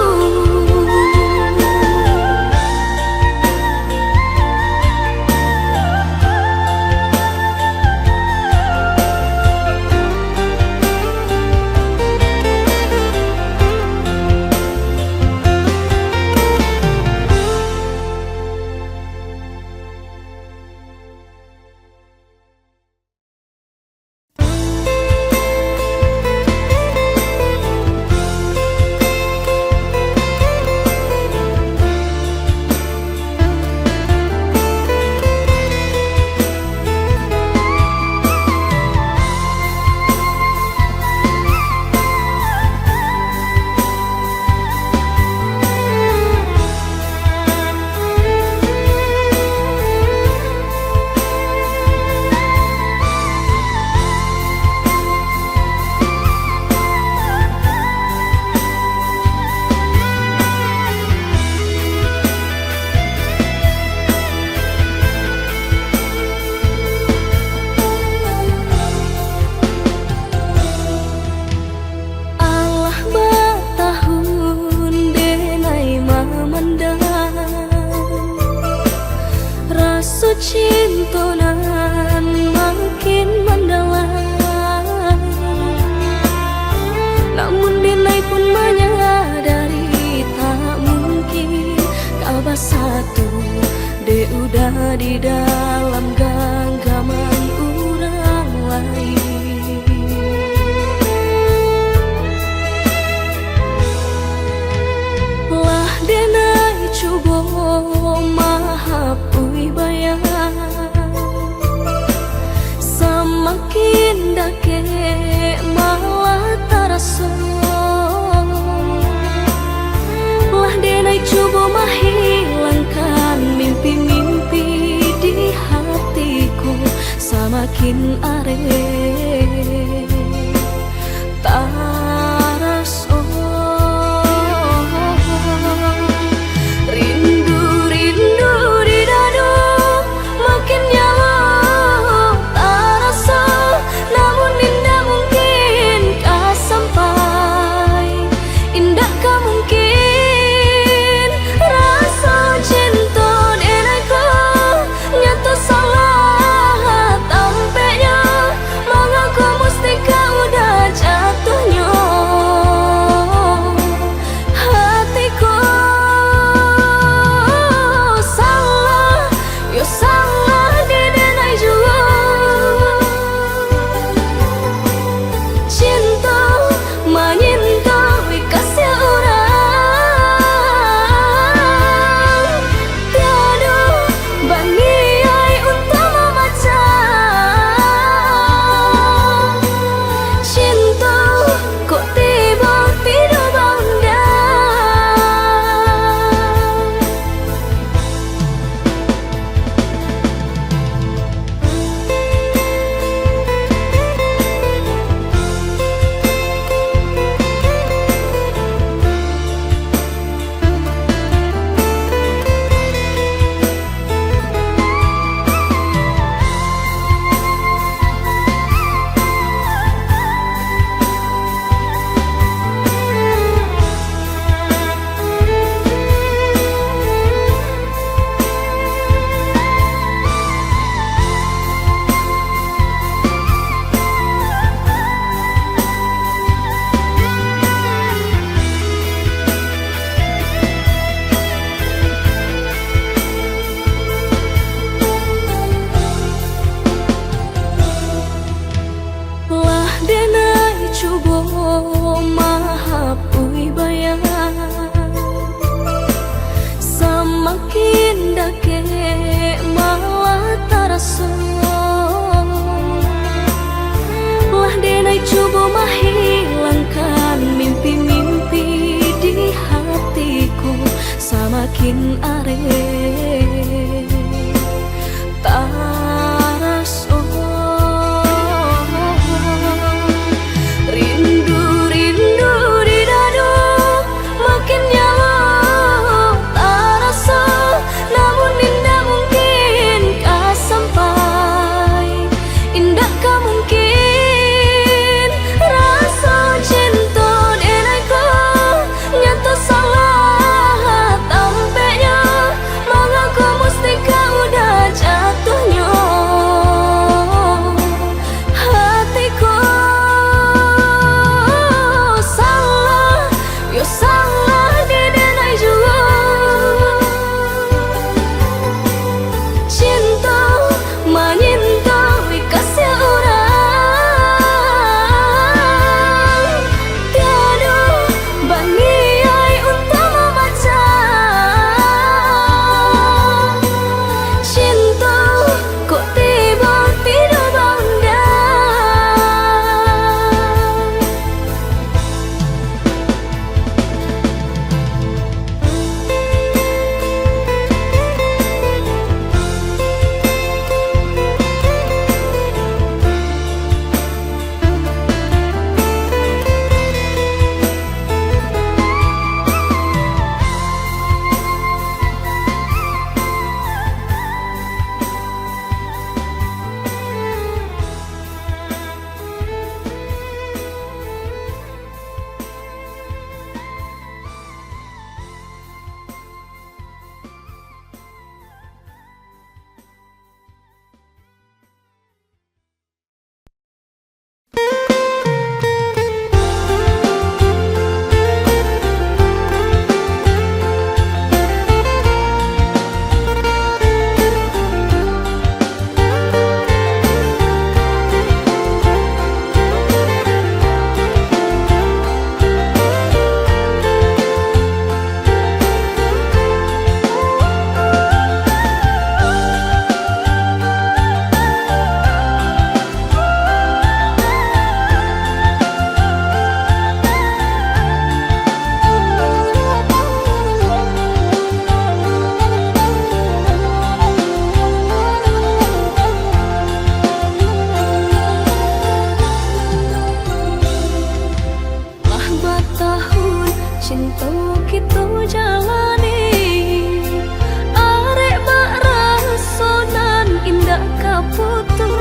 Allah bertahun denai memandang rasa cinta nan makin mendalam, namun denai pun menyadari tak mungkin kau bersatu de udah di dalam genggaman orang lain. Lah denai cuba mahapui bayang semakin dake malah terasa. Lah denai cuba menghilangkan mimpi-mimpi di hatiku semakin areh taras. Rindu-rindu di dadu makin nyala terasa, namun indah mungkin kah sampai, indah kah mungkin rasa cinta denaiku nyata salah tampaknya mengaku mesti kau udah jatuhnya. angin are taraso rindu rindu di dadu makin nyala taraso namun indah mungkin kah sampai indah kah mungkin rasa cinta denaiku nyata salah tampaknya mengaku mesti kau udah jatuhnya hatiku salah yo salah di denai juga cinta menyinta kasih orang tiada baniai untuk membaca cinta kok tiba-tiba bunda. Lah tahun cinta kita jalani arek bak rasonan indah kaputuh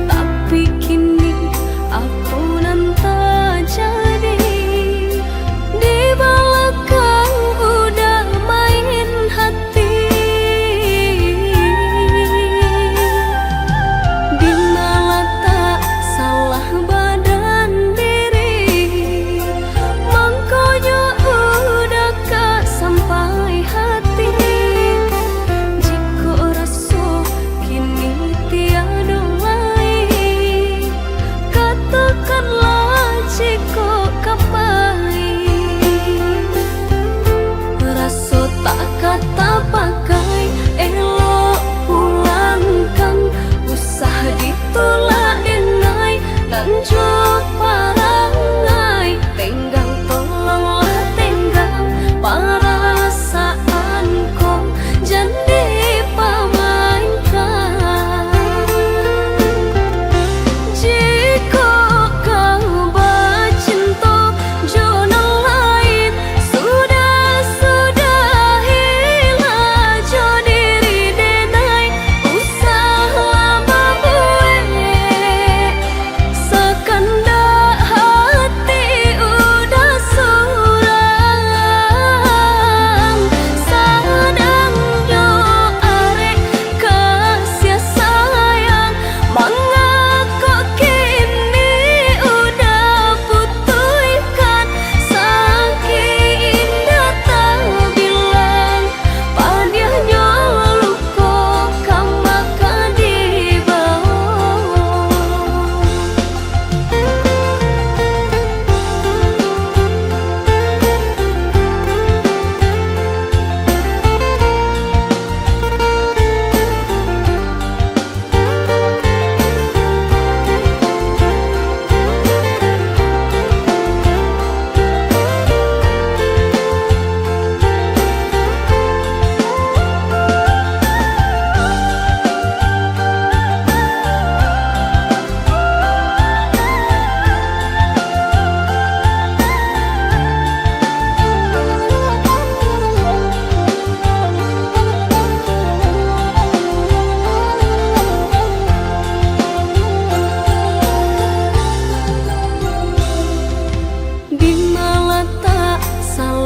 tapi kini apunan tak jadi di belakang udah main hati di malah tak salah badan diri mangkonya udah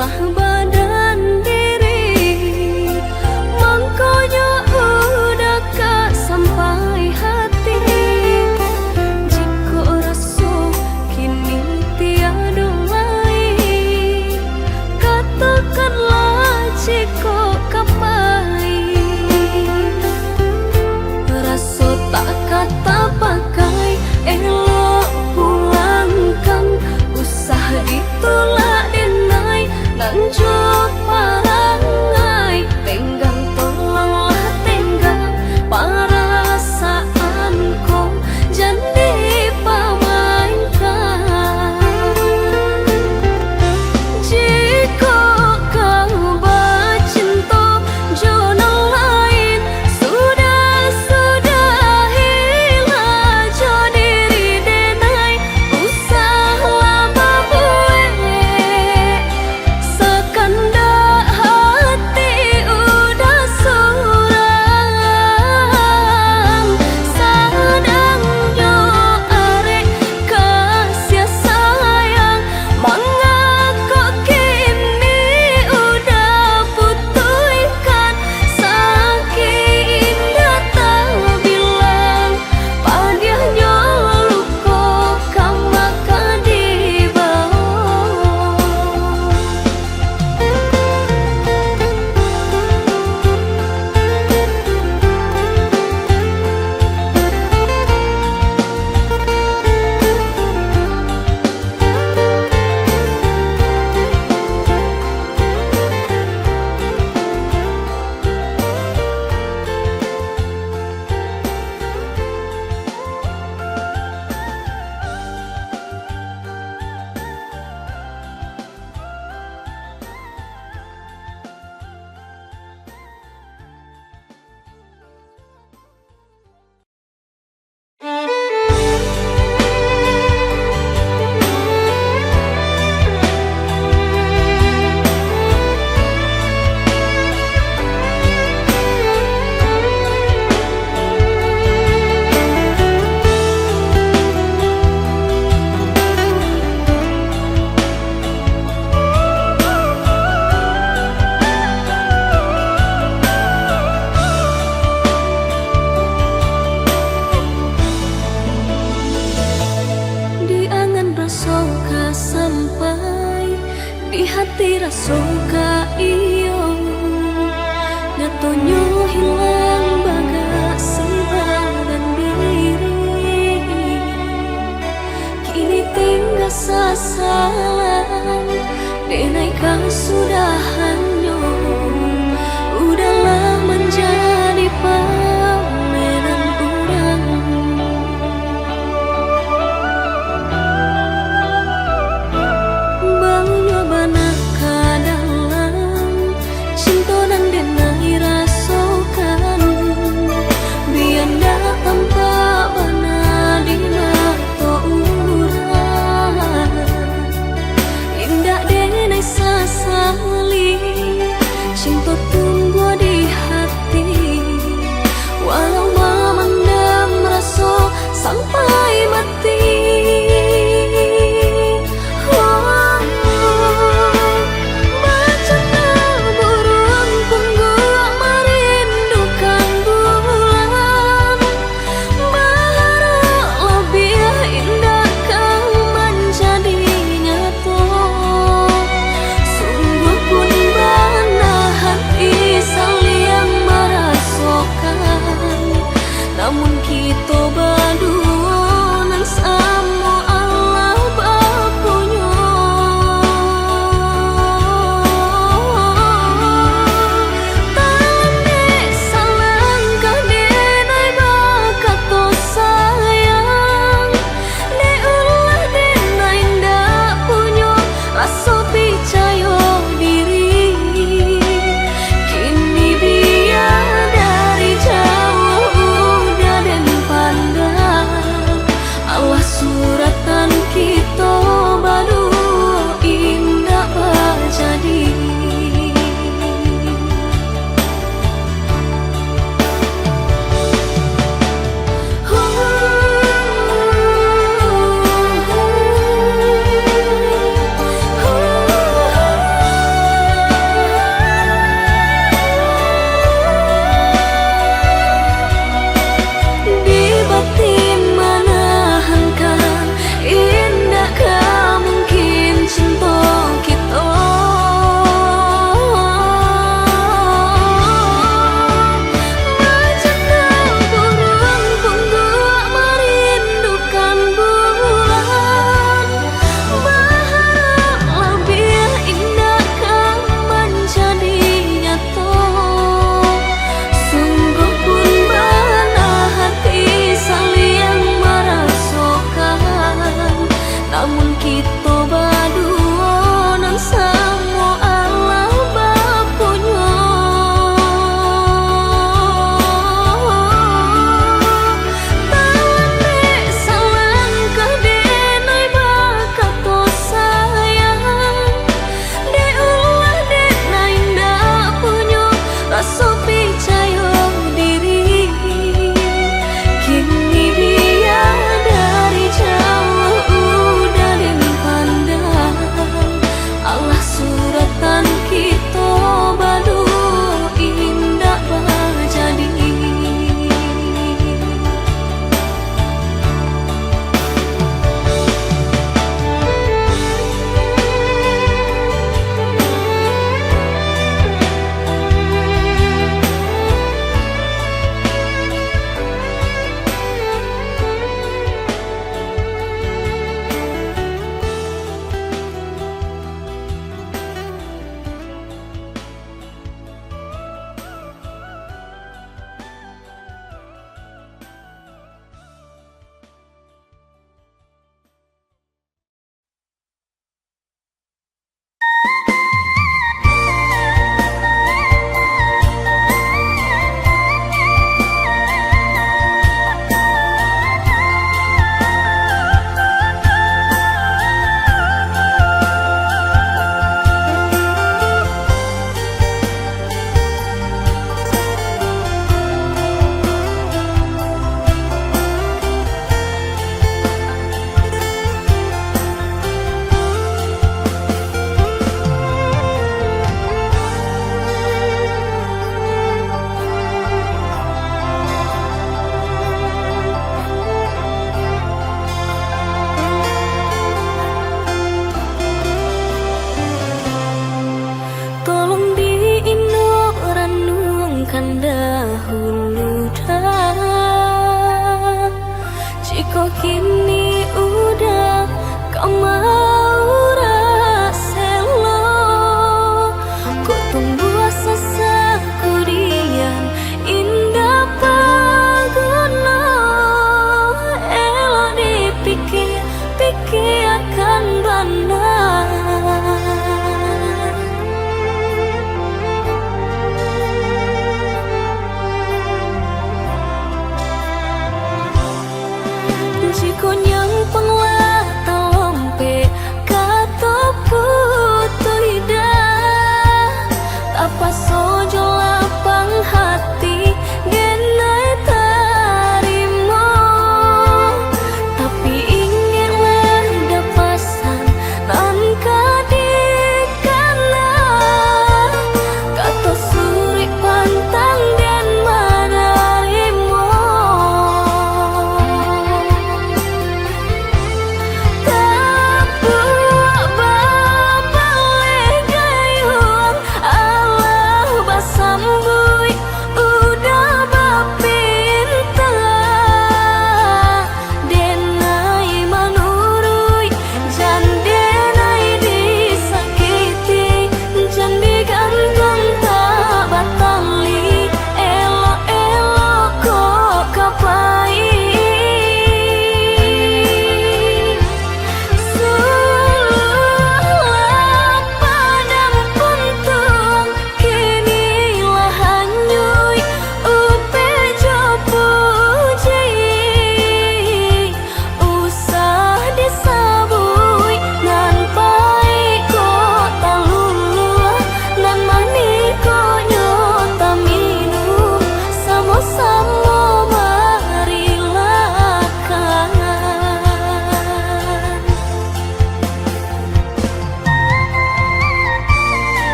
salah badan diri, mangkonya udah gak sampai hati. Jika rasa kini tiada lain, katakanlah jika kapai. Rasa tak kata pakai, elok pulangkan, usah ditolak denai, nanjok parangai. Tenggang tolonglah tenggang, perasaanku jangan dipermainkan. Jika kau bercinta jodoh lain, sudahilah jo diri denai, usahlah babuek. Sekanda hati udah surang, sadang jo arek kasih sayang, mengaku kini udah putuskan. Saking indah tak bilang, padahnya luka kamu akan dibawa. Di angan rasoka sampai, di hati rasoka iyo, nyatonya hilang baga sebadan diri. Kini tinggal sasalan, denai kesudahannya, udahlah menjadi pamenan orang. Bangunnya banyak dalam cinta dan denai rasakan, bianda tanpa bana di mata urang. Indah denai sasali,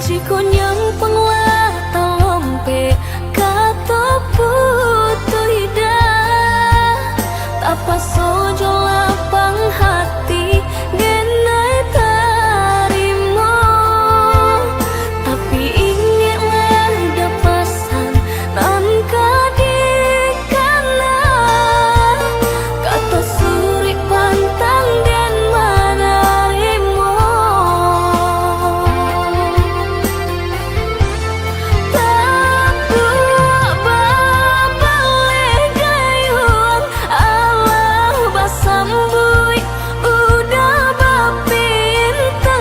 Jiko nyampang lah talompe kata putu ida tapa sojo lapang hati genai tarimo tapi ingatlah dapasan nan kadikana kata suri pantang dan manarimo tapu babale gayung Allah basambui udah bapinta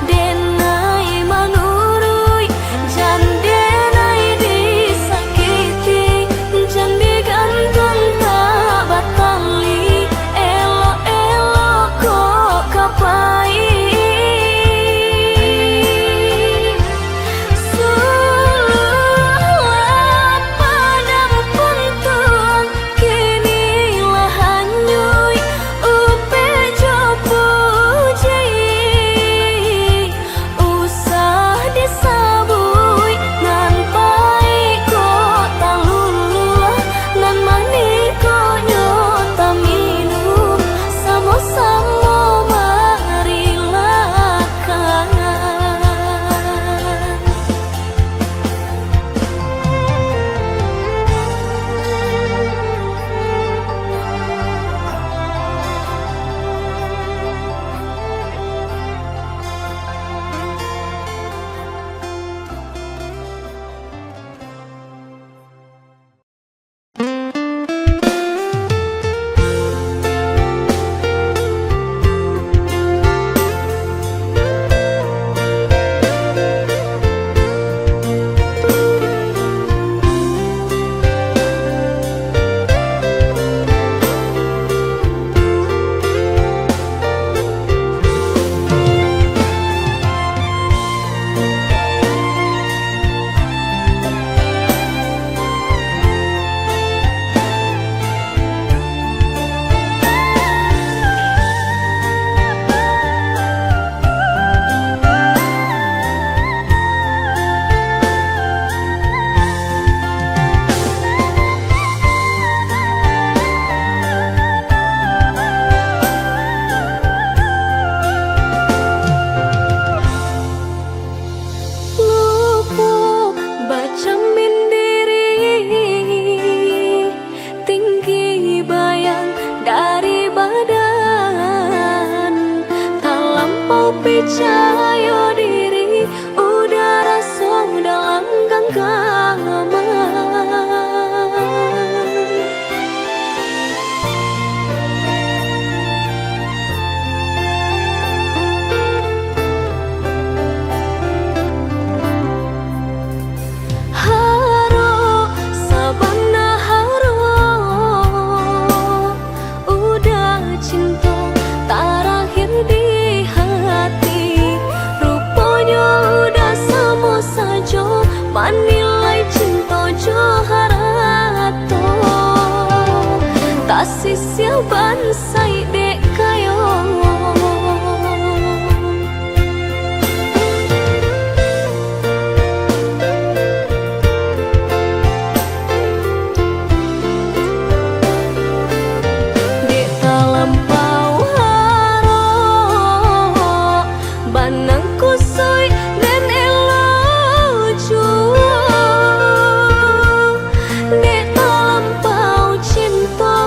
denai manurui jan denai disakiti jan digantung tak batali elo kok kapai suluh padam puntung kini lah hanyui upe jopuji usah disabui nan pai kok talululah nan mani kok nyota minum samo-samo marilakan. Luput baca mindiri tinggi bayang dari badan tak lampau percaya diri udara som dalam genggaman haro sabana haro udah cinta terakhir di hati rupanya udah sama saja manilai cinta joharato tak sisia bansai dek kayo dek talampau haro banang kusoi dan elo jua dek talampau cinta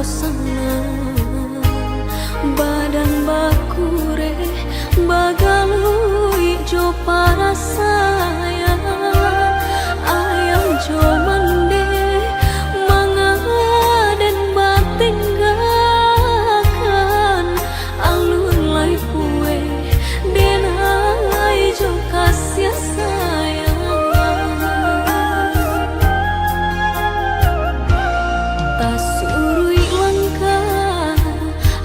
sana badan bakure bagalui jo para saya ayam jo mande mangaden batinggakan alun lai kue denai jo kasih sayang tasurui langkah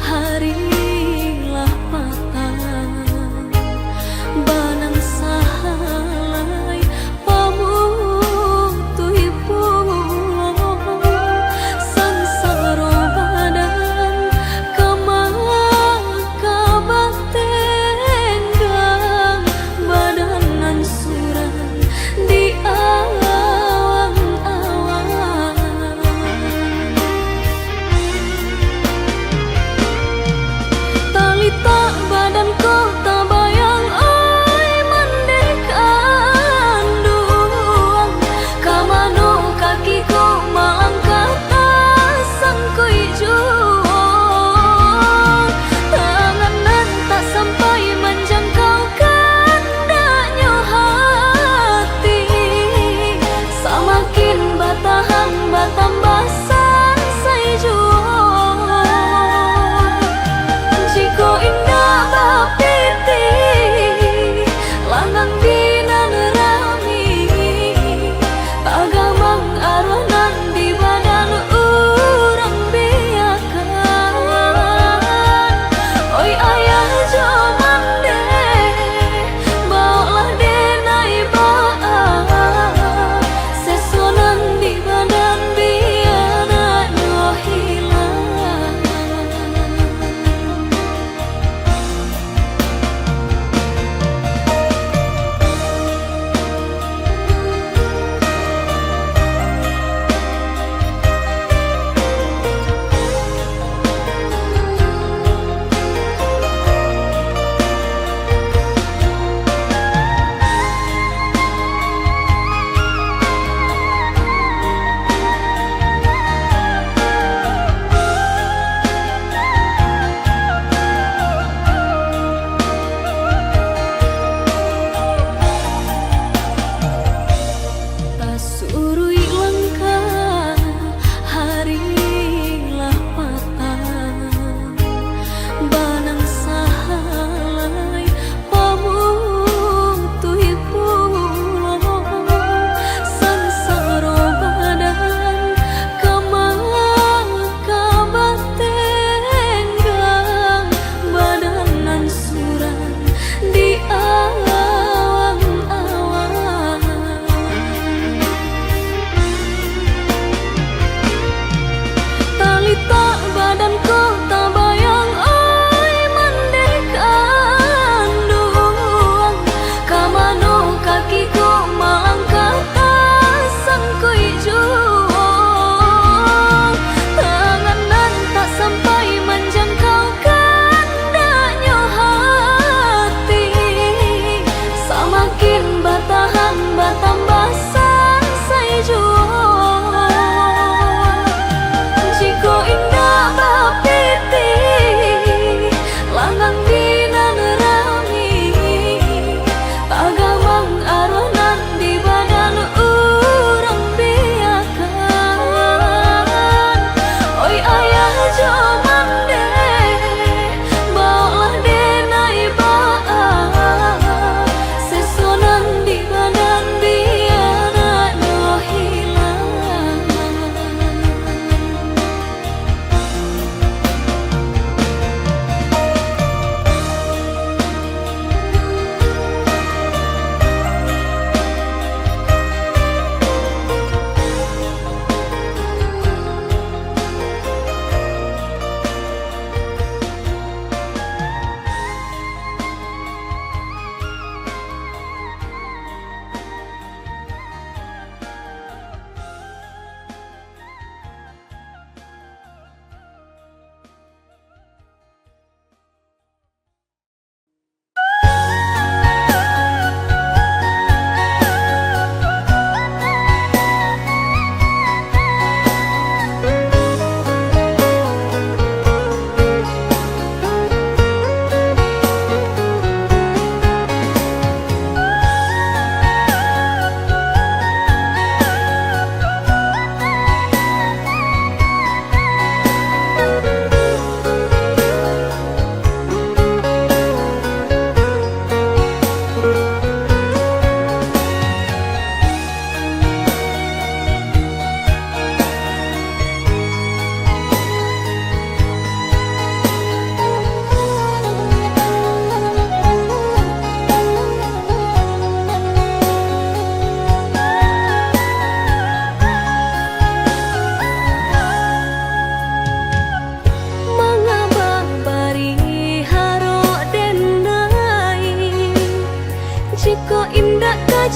harilah patah banang saha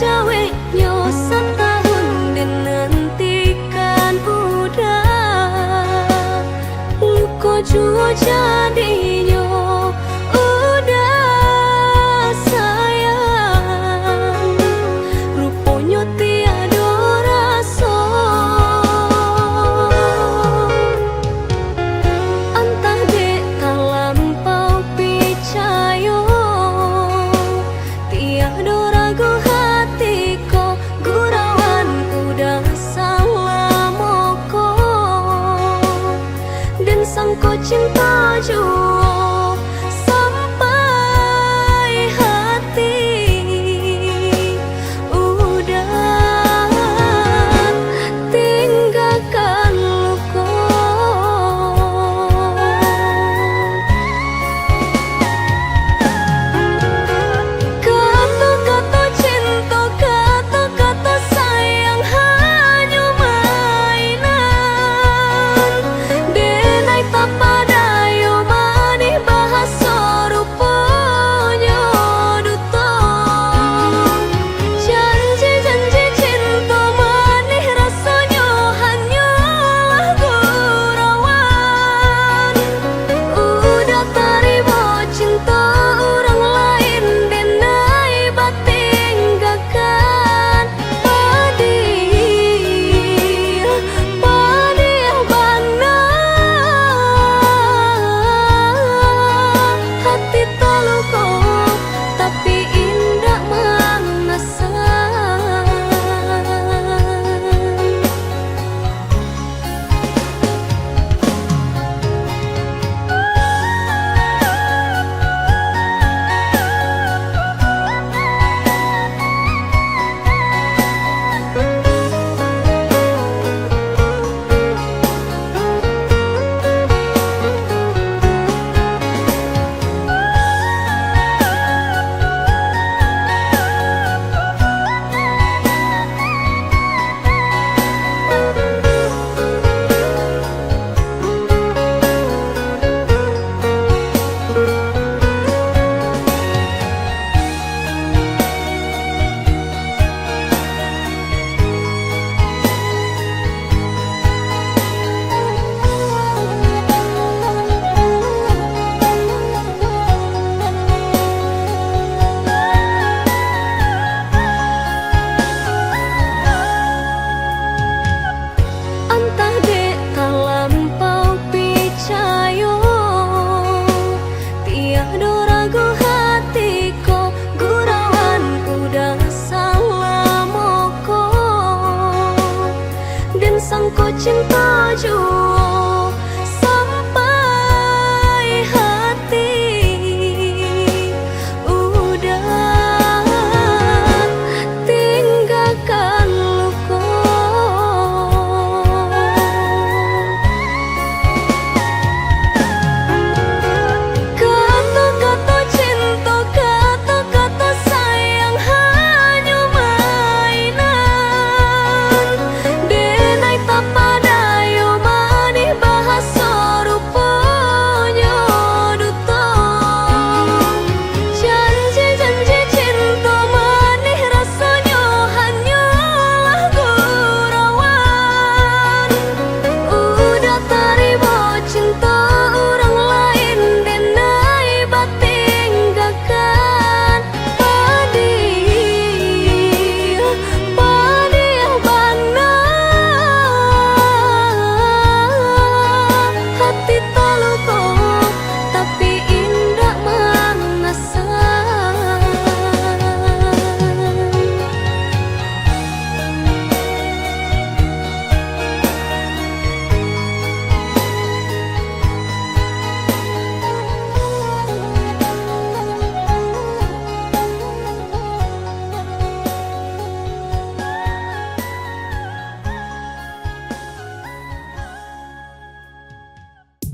cawe nyo setahun dan nantikan udah luko juo jadinya udah sayang ruponyo tiada rasa antah dek terlampau picayo tiada ragu hatiku gurauan udah salah moko dan sangko cinta jua